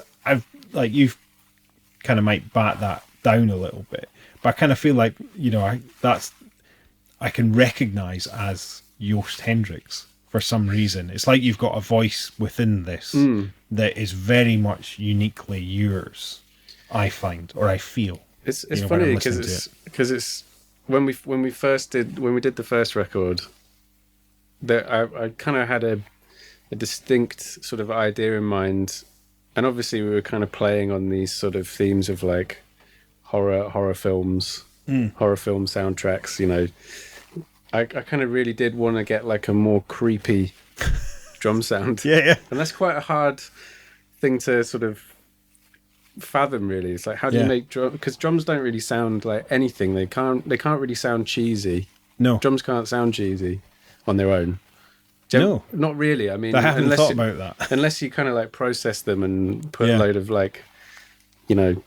you've kind of might bat that down a little bit, but I kind of feel like, you know, I can recognize as Joost Hendrickx for some reason. It's like you've got a voice within this that is very much uniquely yours, I find, or I feel. It's funny because it's when we did the first record, that I kind of had a distinct sort of idea in mind. And obviously we were kind of playing on these sort of themes of like horror films, horror film soundtracks, you know. I kind of really did want to get like a more creepy drum sound. Yeah. And that's quite a hard thing to sort of fathom, really. It's like, how do you make drum? Because drums don't really sound like anything. They can't really sound cheesy. No. Drums can't sound cheesy on their own. No, not really. I mean, I haven't thought about that. Unless you kind of like process them and put a load of like, you know,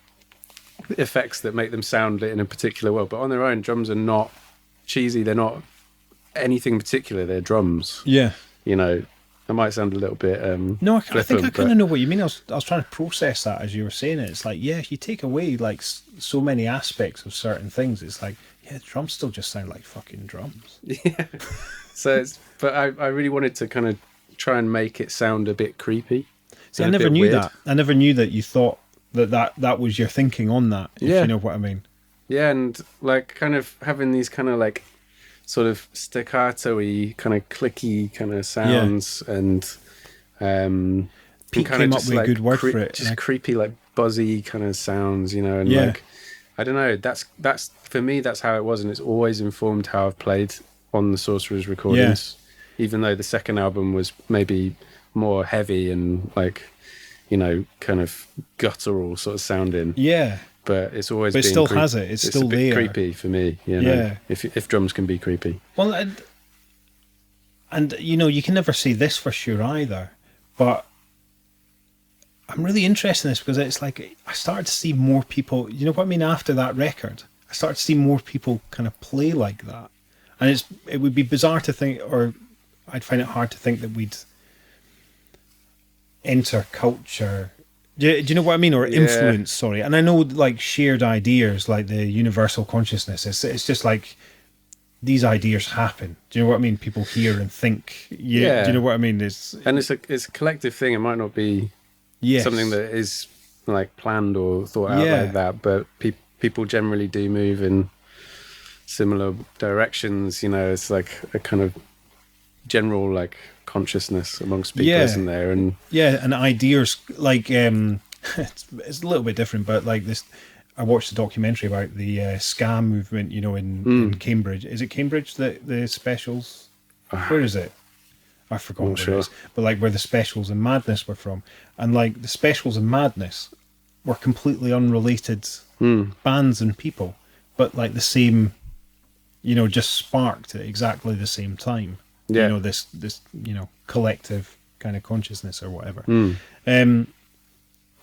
effects that make them sound in a particular way. But on their own, drums are not cheesy. They're not anything particular. They're drums. Yeah. You know, that might sound a little bit. No, I think I kind of know what you mean. I was trying to process that as you were saying it. It's like, yeah, if you take away like so many aspects of certain things, it's like, yeah, the drums still just sound like fucking drums. Yeah. But I really wanted to kind of try and make it sound a bit creepy. See, I never knew that. I never knew that you thought that was your thinking on that, if you know what I mean. Yeah, and like kind of having these kind of like sort of staccato-y, kind of clicky kind of sounds, and Pete kind came of up with a good word for it. Just creepy, like buzzy kind of sounds, you know, and like, I don't know, that's for me, that's how it was, and it's always informed how I've played on the Sorcerers recordings, even though the second album was maybe more heavy and like, you know, kind of guttural sort of sounding. Yeah. But it's always been still has it. It's still a bit there. Creepy for me, you know, if drums can be creepy. Well, and you know, you can never say this for sure either, but I'm really interested in this because it's like I started to see more people, you know what I mean, after that record, I started to see more people kind of play like that. And it would be bizarre to think, or I'd find it hard to think that interculture. Do you know what I mean? Or influence, sorry. And I know like shared ideas, like the universal consciousness, it's just like these ideas happen. Do you know what I mean? People hear and think. Yeah. Do you know what I mean? It's a collective thing. It might not be something that is like planned or thought out like that, but people generally do move in similar directions. You know, it's like a kind of general like consciousness amongst people, isn't there? And and ideas like it's a little bit different, but like this, I watched a documentary about the ska movement, you know, in Cambridge. Is it Cambridge that the Specials? Where is it? I forgot where it is. But like where the Specials and Madness were from, and like the Specials and Madness were completely unrelated bands and people, but like the same, you know, just sparked at exactly the same time. You know, this you know, collective kind of consciousness or whatever.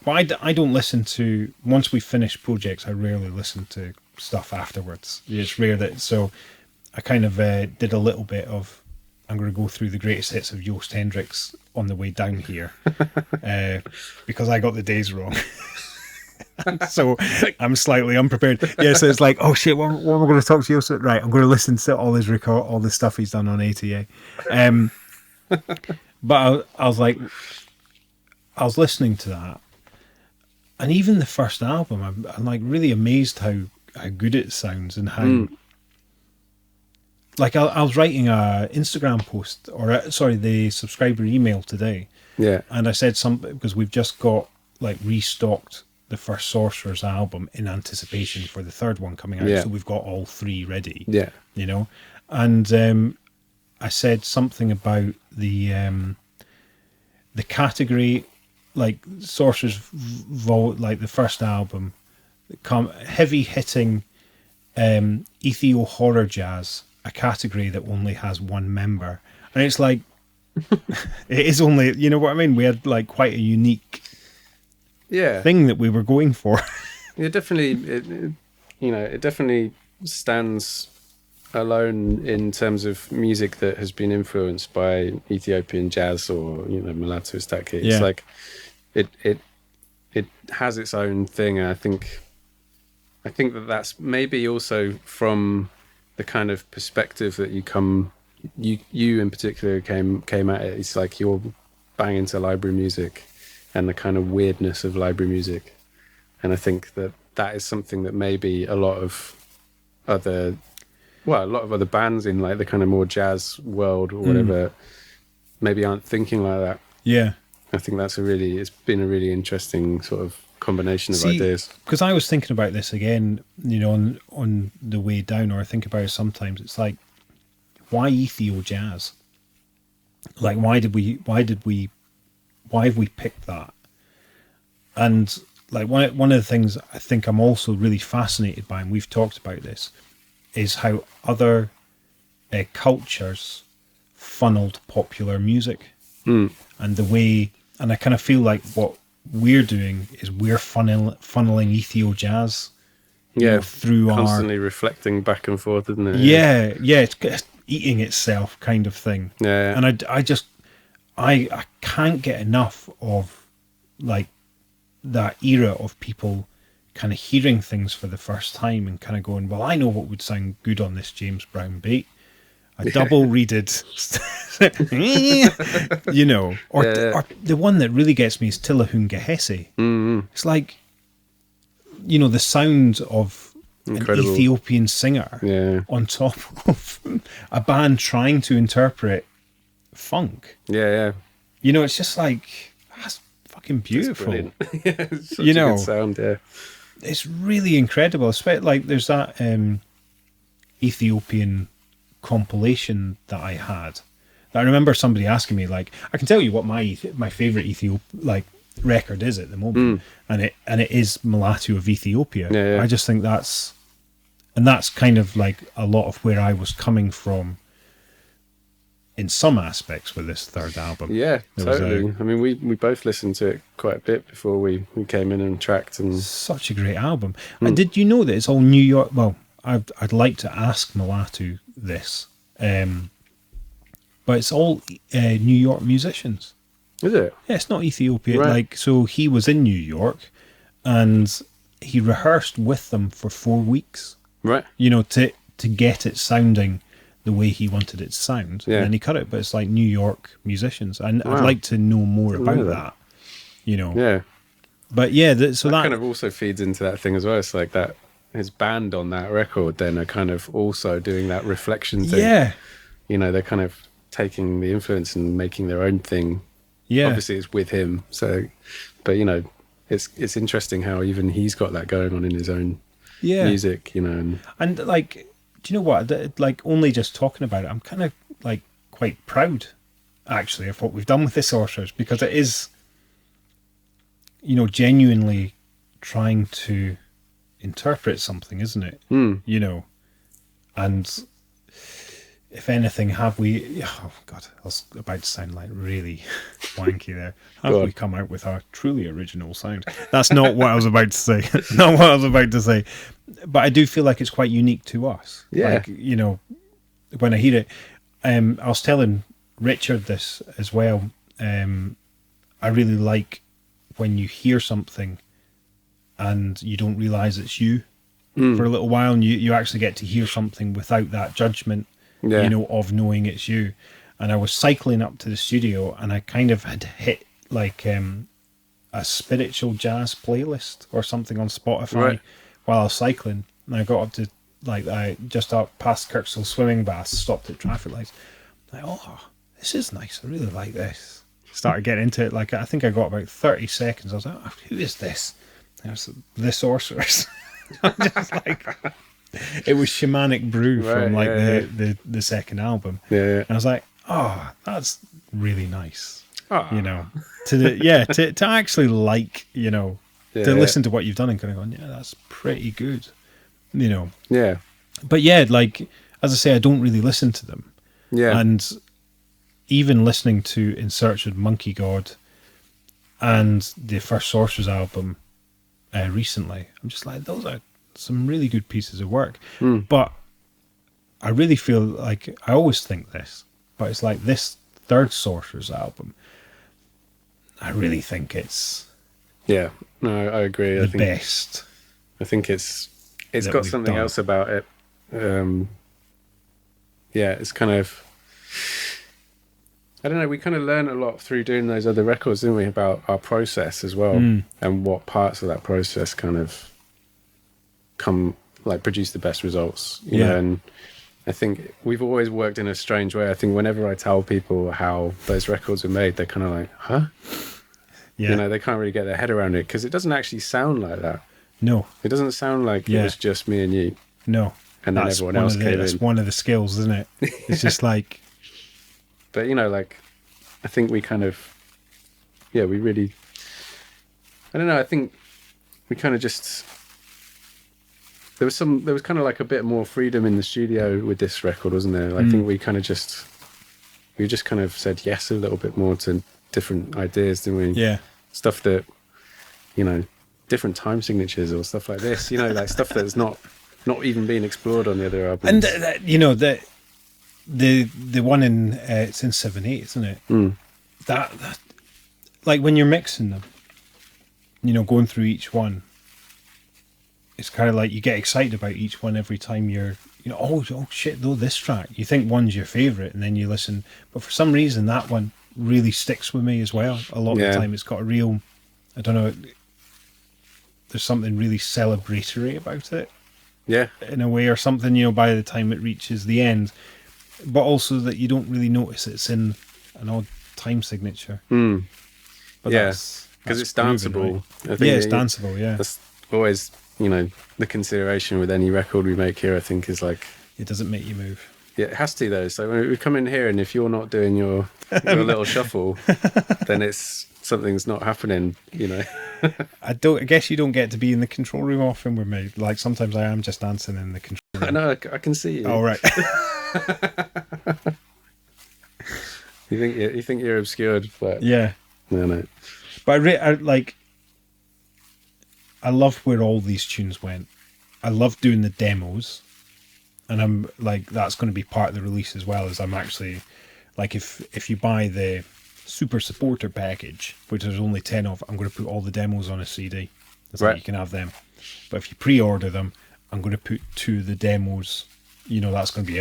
But I don't listen to, once we finish projects, I rarely listen to stuff afterwards. It's rare that, so I kind of did a little bit of, I'm going to go through the greatest hits of Joost Hendrickx on the way down here, because I got the days wrong. So I'm slightly unprepared. Yeah, so it's like, oh shit, what am I going to talk to you? Right, I'm going to listen to all the stuff he's done on ATA. But I was like, I was listening to that, and even the first album, I'm like really amazed how good it sounds and how. Like I was writing a Instagram post, or the subscriber email today. Yeah, and I said something because we've just got like restocked the first Sorcerers album in anticipation for the third one coming out. So we've got all three ready. Yeah. You know? And I said something about the category, like Sorcerers like the first album, heavy hitting ethio horror jazz, a category that only has one member. And it's like it is only, you know what I mean? We had like quite a unique thing that we were going for. It definitely stands alone in terms of music that has been influenced by Ethiopian jazz or, you know, mulatto staccato. It's like it has its own thing. And I think that's maybe also from the kind of perspective that you in particular came at it. It's like you're banging to library music and the kind of weirdness of library music. And I think that is something that maybe a lot of other bands in like the kind of more jazz world or whatever maybe aren't thinking like that. Yeah. I think it's been a really interesting sort of combination of ideas. Because I was thinking about this again, you know, on the way down, or I think about it sometimes. It's like, why Ethio jazz? Like, why have we picked that? And like one of the things I think I'm also really fascinated by, and we've talked about this, is how other cultures funneled popular music, and the way. And I kind of feel like what we're doing is we're funneling Ethio jazz, through constantly reflecting back and forth, isn't it? Yeah, it's eating itself kind of thing. Yeah, and I can't get enough of like that era of people kind of hearing things for the first time and kind of going, well, I know what would sound good on this James Brown beat. A double reeded, you know, or the one that really gets me is Tillahunga Hesse. It's like, you know, the sound of Incredible. An Ethiopian singer on top of a band trying to interpret funk. Yeah. You know, it's just like, that's fucking beautiful. It's such a good sound, It's really incredible. Especially like there's that Ethiopian compilation that I had. I remember somebody asking me, like, I can tell you what my favorite like record is at the moment, and it is Mulatto of Ethiopia. Yeah. I just think that's kind of like a lot of where I was coming from in some aspects with this third album. Yeah, totally. I mean, we both listened to it quite a bit before we came in and tracked, and such a great album. And did you know that it's all New York? Well, I'd like to ask Mulatto this, but it's all New York musicians. Is it? Yeah, it's not Ethiopia. Right. Like, so he was in New York, and he rehearsed with them for 4 weeks. Right. To get it sounding the way he wanted it to sound. Yeah. And then he cut it, but it's like New York musicians. And Wow. I'd like to know more Didn't know about that. that. Yeah. But yeah, so that kind of also feeds into that thing as well. It's like that his band on that record then are kind of also doing that reflection thing. Yeah. They're kind of taking the influence and making their own thing. Yeah. Obviously it's with him. So, but it's interesting how even he's got that going on in his own music, and like, do you know what? Like, only just talking about it, I'm kind of like quite proud, actually, of what we've done with the Sorcerers, because it is, genuinely trying to interpret something, isn't it? And if anything, have we? Oh God, I was about to sound like really wanky there. Have we come out with our truly original sound? That's not what I was about to say. Not what I was about to say. But I do feel like it's quite unique to us. Yeah. Like, when I hear it, I was telling Richard this as well. I really like when you hear something and you don't realise it's you for a little while, and you actually get to hear something without that judgment. Of knowing it's you. And I was cycling up to the studio, and I kind of had hit like a spiritual jazz playlist or something on Spotify while I was cycling. And I got up to I just up past Kirksall swimming baths, stopped at traffic lights. Like, oh, this is nice. I really like this. Started getting into it. Like, I think I got about 30 seconds. I was like, oh, who is this? And I was like, the Sorcerers. Just like, it was Shamanic Brew from the second album. Yeah. And I was like, oh, that's really nice. Oh. To actually like, to listen to what you've done and kind of going, yeah, that's pretty good. Yeah. But yeah, like, as I say, I don't really listen to them. Yeah. And even listening to In Search of Monkey God and the first Sorcerers album recently, I'm just like, those are some really good pieces of work. But I really feel like, I always think this, but it's like this third Sorcerers album, I really think it's I agree. I think best. I think it's got something else about it. It's kind of, I don't know, we kind of learned a lot through doing those other records, didn't we, about our process as well, and what parts of that process kind of produce the best results, you know. And I think we've always worked in a strange way. I think whenever I tell people how those records were made, they're kind of like, huh? Yeah. They can't really get their head around it, because it doesn't actually sound like that. No. It doesn't sound like it was just me and you. No. And then everyone else came in. That's one of the skills, isn't it? It's just like... But, I think we kind of... Yeah, we really... I don't know, I think we kind of just... There was kind of like a bit more freedom in the studio with this record, wasn't there? I think we just kind of said yes a little bit more to different ideas, didn't we? Yeah. Stuff that, different time signatures or stuff like this, like stuff that's not even being explored on the other albums. And the one in it's in 7/8, isn't it? That like when you're mixing them, going through each one, it's kind of like you get excited about each one every time you're, oh shit, though, this track. You think one's your favourite, and then you listen. But for some reason, that one really sticks with me as well. A lot of the time, it's got a real, I don't know, there's something really celebratory about it. Yeah. In a way, or something, by the time it reaches the end. But also that you don't really notice it's in an odd time signature. But because it's danceable. Right? I think it's danceable, yeah. That's always... the consideration with any record we make here, I think, is like... It doesn't make you move. Yeah, it has to, though. So when we come in here, and if you're not doing your little shuffle, then something's not happening, I guess you don't get to be in the control room often with me. Like, sometimes I am just dancing in the control room. I know, I can see you. Oh, right. You think you're obscured, but... Yeah. No. But I love where all these tunes went. I love doing the demos, and I'm like, that's going to be part of the release as well. As I'm actually like, if you buy the super supporter package, which there's only 10 of, I'm going to put all the demos on a CD. That's Right. like you can have them. But if you pre-order them, I'm going to put 2 of the demos. You know, that's going to be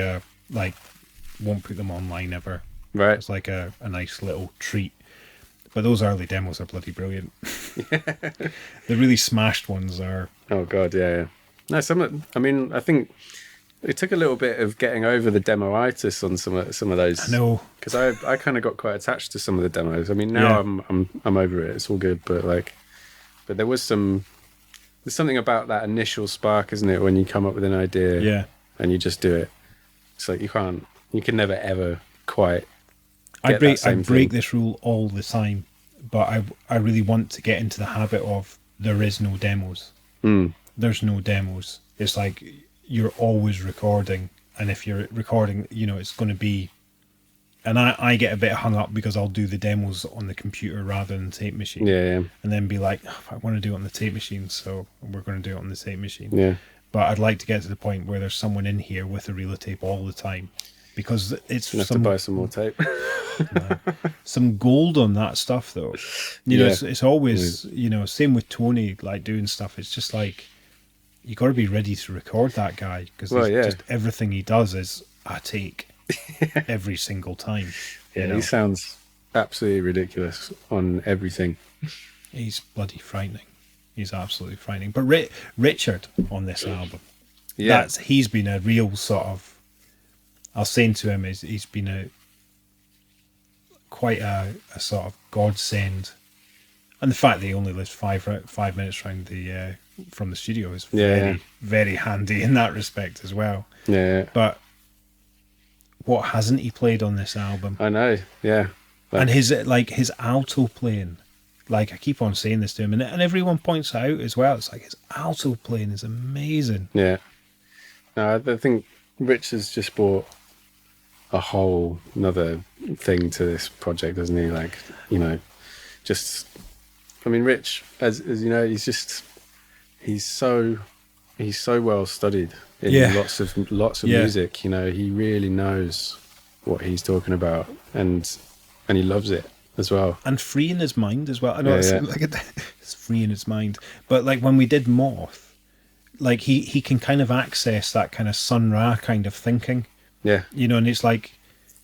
won't put them online ever. Right. It's like a nice little treat. But those early demos are bloody brilliant. The really smashed ones are... Oh God, yeah. No, I think it took a little bit of getting over the demo-itis on some of those. I know. Because I kind of got quite attached to some of the demos. I mean, now I'm over it. It's all good, but there's something about that initial spark, isn't it? When you come up with an idea, and you just do it. It's like you can never ever quite. I break this rule all the time, but I really want to get into the habit of there is no demos. There's no demos. It's like you're always recording, and if you're recording, you know, it's going to be... And I get a bit hung up because I'll do the demos on the computer rather than the tape machine. Yeah. And then be like, oh, I want to do it on the tape machine, so we're going to do it on the tape machine. Yeah. But I'd like to get to the point where there's someone in here with a reel of tape all the time, because it's... You have to buy some more tape. some gold on that stuff, though. You know, it's always, you know, same with Tony, like doing stuff. It's just like, you got to be ready to record that guy, because just everything he does is a take every single time. Yeah, he sounds absolutely ridiculous on everything. He's bloody frightening. He's absolutely frightening. But Richard on this album, he's been a real sort of... I was saying to him, he's been quite a sort of godsend, and the fact that he only lives 5 minutes round from the studio is very very handy in that respect as well. Yeah. But what hasn't he played on this album? I know. Yeah. And his alto playing, like I keep on saying this to him, and everyone points it out as well. It's like his alto playing is amazing. Yeah. No, I think Rich has just brought a whole another thing to this project, doesn't he? Like, you know, just, I mean, Rich, as you know, he's so well studied in lots of music. You know, he really knows what he's talking about, and he loves it as well. And free in his mind as well. I know it's free in his mind, but like when we did Moth, like he can kind of access that kind of Sun Ra kind of thinking. Yeah. You know, and it's like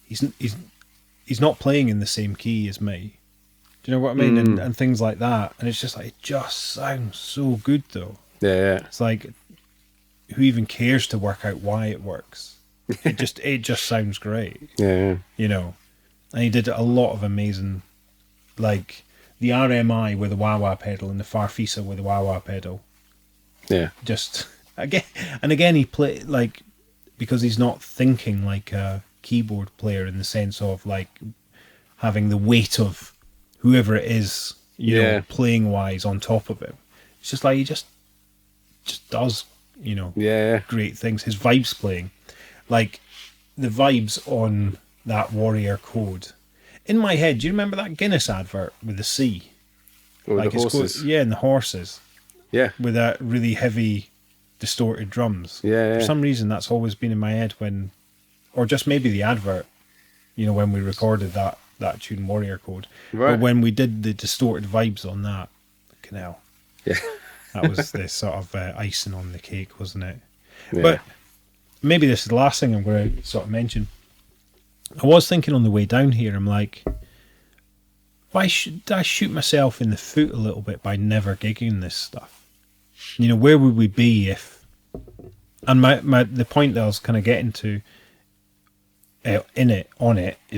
he's not playing in the same key as me. Do you know what I mean? And things like that. And it's just like, it just sounds so good though. Yeah. It's like, who even cares to work out why it works? It just sounds great. Yeah. You know. And he did a lot of amazing, like the RMI with the wah-wah pedal and the Farfisa with the wah-wah pedal. Yeah. Just again he played like, because he's not thinking like a keyboard player in the sense of like having the weight of whoever it is, you know, playing wise on top of him. It's just like he just does, you know, great things. His vibes playing, like the vibes on that Warrior Code. In my head, do you remember that Guinness advert with the C? Or like the horses. And the horses. Yeah. With that really heavy distorted drums. Yeah. For some reason, that's always been in my head or just maybe the advert, you know, when we recorded that tune Warrior Code. Right. But when we did the distorted vibes on that, canal. Yeah. That was the sort of icing on the cake, wasn't it? Yeah. But maybe this is the last thing I'm going to sort of mention. I was thinking on the way down here, I'm like, why should I shoot myself in the foot a little bit by never gigging this stuff? You know, where would we be if... And the point that I was kind of getting to in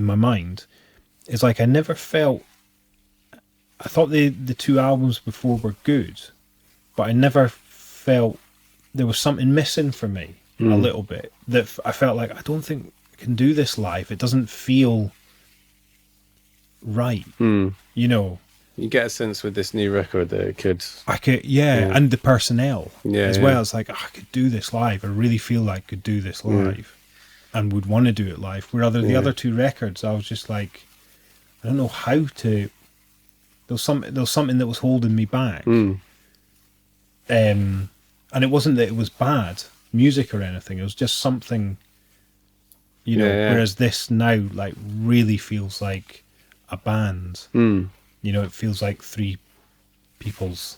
my mind is like, I never felt... I thought the 2 albums before were good, but I never felt there was something missing for me a little bit. That I felt like, I don't think I can do this live. It doesn't feel right, you know. You get a sense with this new record that it could... and the personnel as well. It's like, I could do this live. I really feel like I could do this live and would want to do it live. Where the other 2 records, I was just like, I don't know how to... There was something that was holding me back. And it wasn't that it was bad music or anything. It was just something, you know, whereas this now like really feels like a band. Mm. You know, it feels like three people's,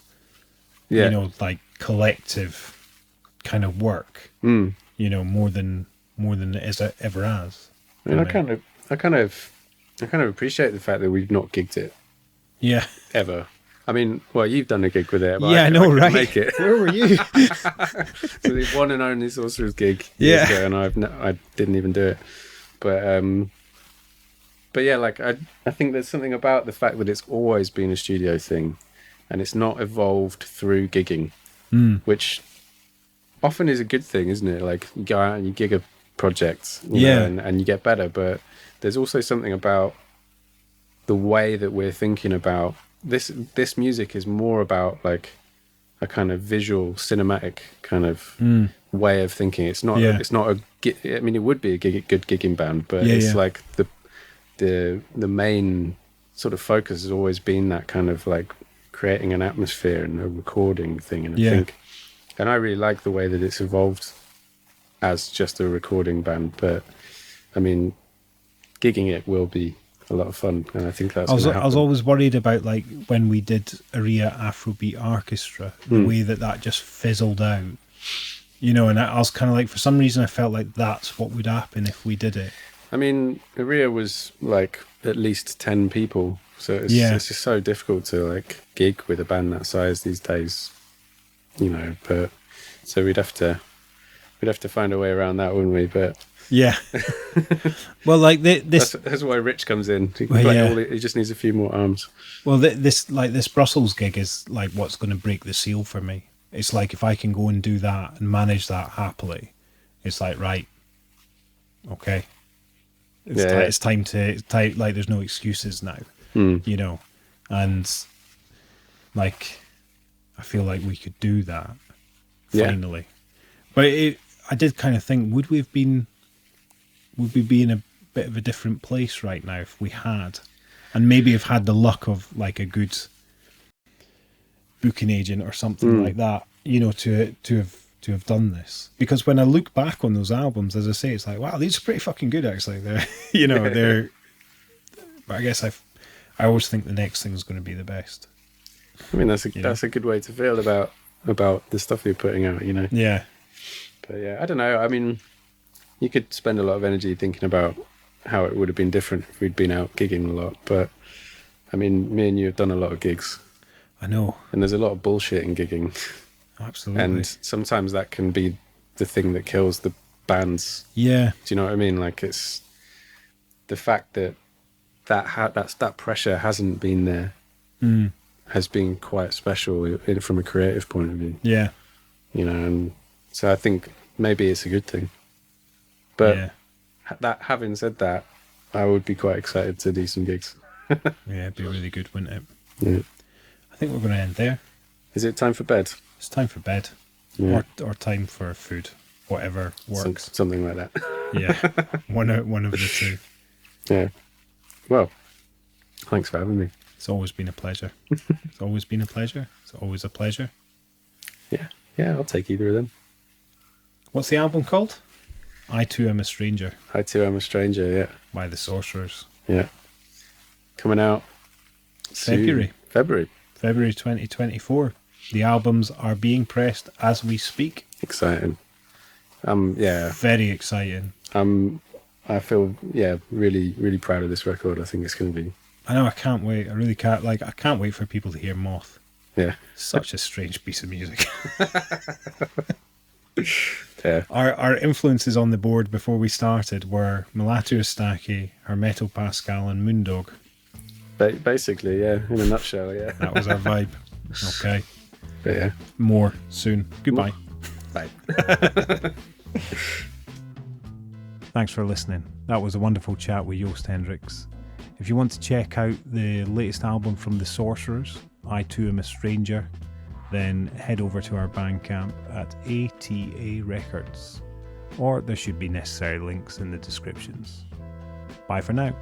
Yeah. you know, like collective kind of work. Mm. You know, more than it is ever has. I mean, for I kind of appreciate the fact that we've not gigged it Yeah. ever. I mean, well, you've done a gig with it, but Yeah, I know, couldn't right? make it. Where were you? So the one and only Sorcerers gig years ago, and I didn't even do it. But yeah, like I think there's something about the fact that it's always been a studio thing, and it's not evolved through gigging, which often is a good thing, isn't it? Like you go out and you gig a project, you know, and you get better. But there's also something about the way that we're thinking about this music is more about like a kind of visual, cinematic kind of way of thinking. It's not. It's not a. I mean, it would be a good gigging band, but it's like the main sort of focus has always been that kind of like creating an atmosphere and a recording thing. And I think, and I really like the way that it's evolved as just a recording band. But I mean, gigging it will be a lot of fun, and I think that's. I was always worried about like when we did Aria Afrobeat Orchestra, the way that just fizzled out, you know. And I was kind of like, for some reason, I felt like that's what would happen if we did it. I mean, Aria was like at least 10 people, so it's just so difficult to like gig with a band that size these days, you know. But so we'd have to find a way around that, wouldn't we? But yeah. Well, like this. That's why Rich comes in. He just needs a few more arms. Well, this Brussels gig is like what's going to break the seal for me. It's like if I can go and do that and manage that happily, it's like right, okay. It's time to like. There's no excuses now, you know, and like I feel like we could do that finally. But I did kind of think, would we be in a bit of a different place right now if we had, and maybe have had the luck of like a good booking agent or something like that, you know, to have done this. Because when I look back on those albums, as I say, it's like, wow, these are pretty fucking good actually. They're, you know, but I guess I always think the next thing is going to be the best. I mean, that's a good way to feel about the stuff you're putting out, you know. Yeah. But yeah, I don't know. I mean, you could spend a lot of energy thinking about how it would have been different if we'd been out gigging a lot. But I mean, me and you have done a lot of gigs. I know. And there's a lot of bullshit in gigging. Absolutely. And sometimes that can be the thing that kills the bands. Yeah. Do you know what I mean? Like, it's the fact that pressure hasn't been there has been quite special from a creative point of view. Yeah. You know, and so I think maybe it's a good thing. But having said that, I would be quite excited to do some gigs. Yeah, it'd be really good, wouldn't it? Yeah. I think we're going to end there. Is it time for bed? It's time for bed. Yeah. Or time for food. Whatever works. Something like that. Yeah. One of the two. Yeah. Well, thanks for having me. It's always been a pleasure. It's always been a pleasure. It's always a pleasure. Yeah. Yeah, I'll take either of them. What's the album called? I Too Am a Stranger. I Too Am a Stranger, yeah. By the Sorcerers. Yeah. Coming out February. February 2024. The albums are being pressed as we speak. Exciting. Yeah. Very exciting. I feel, really, really proud of this record. I think it's going to be... I know, I can't wait. I really can't. Like, I can't wait for people to hear Moth. Yeah. Such a strange piece of music. Yeah. Our influences on the board before we started were Mulatu Astatke, Hermeto Pascal, and Moondog. Basically, yeah. In a nutshell, yeah. That was our vibe. Okay. But yeah. More soon. Goodbye. Bye. Thanks for listening. That was a wonderful chat with Joost Hendrickx. If you want to check out the latest album from the Sorcerers, I Too Am a Stranger, then head over to our Bandcamp at ATA Records, or there should be necessary links in the descriptions. Bye for now.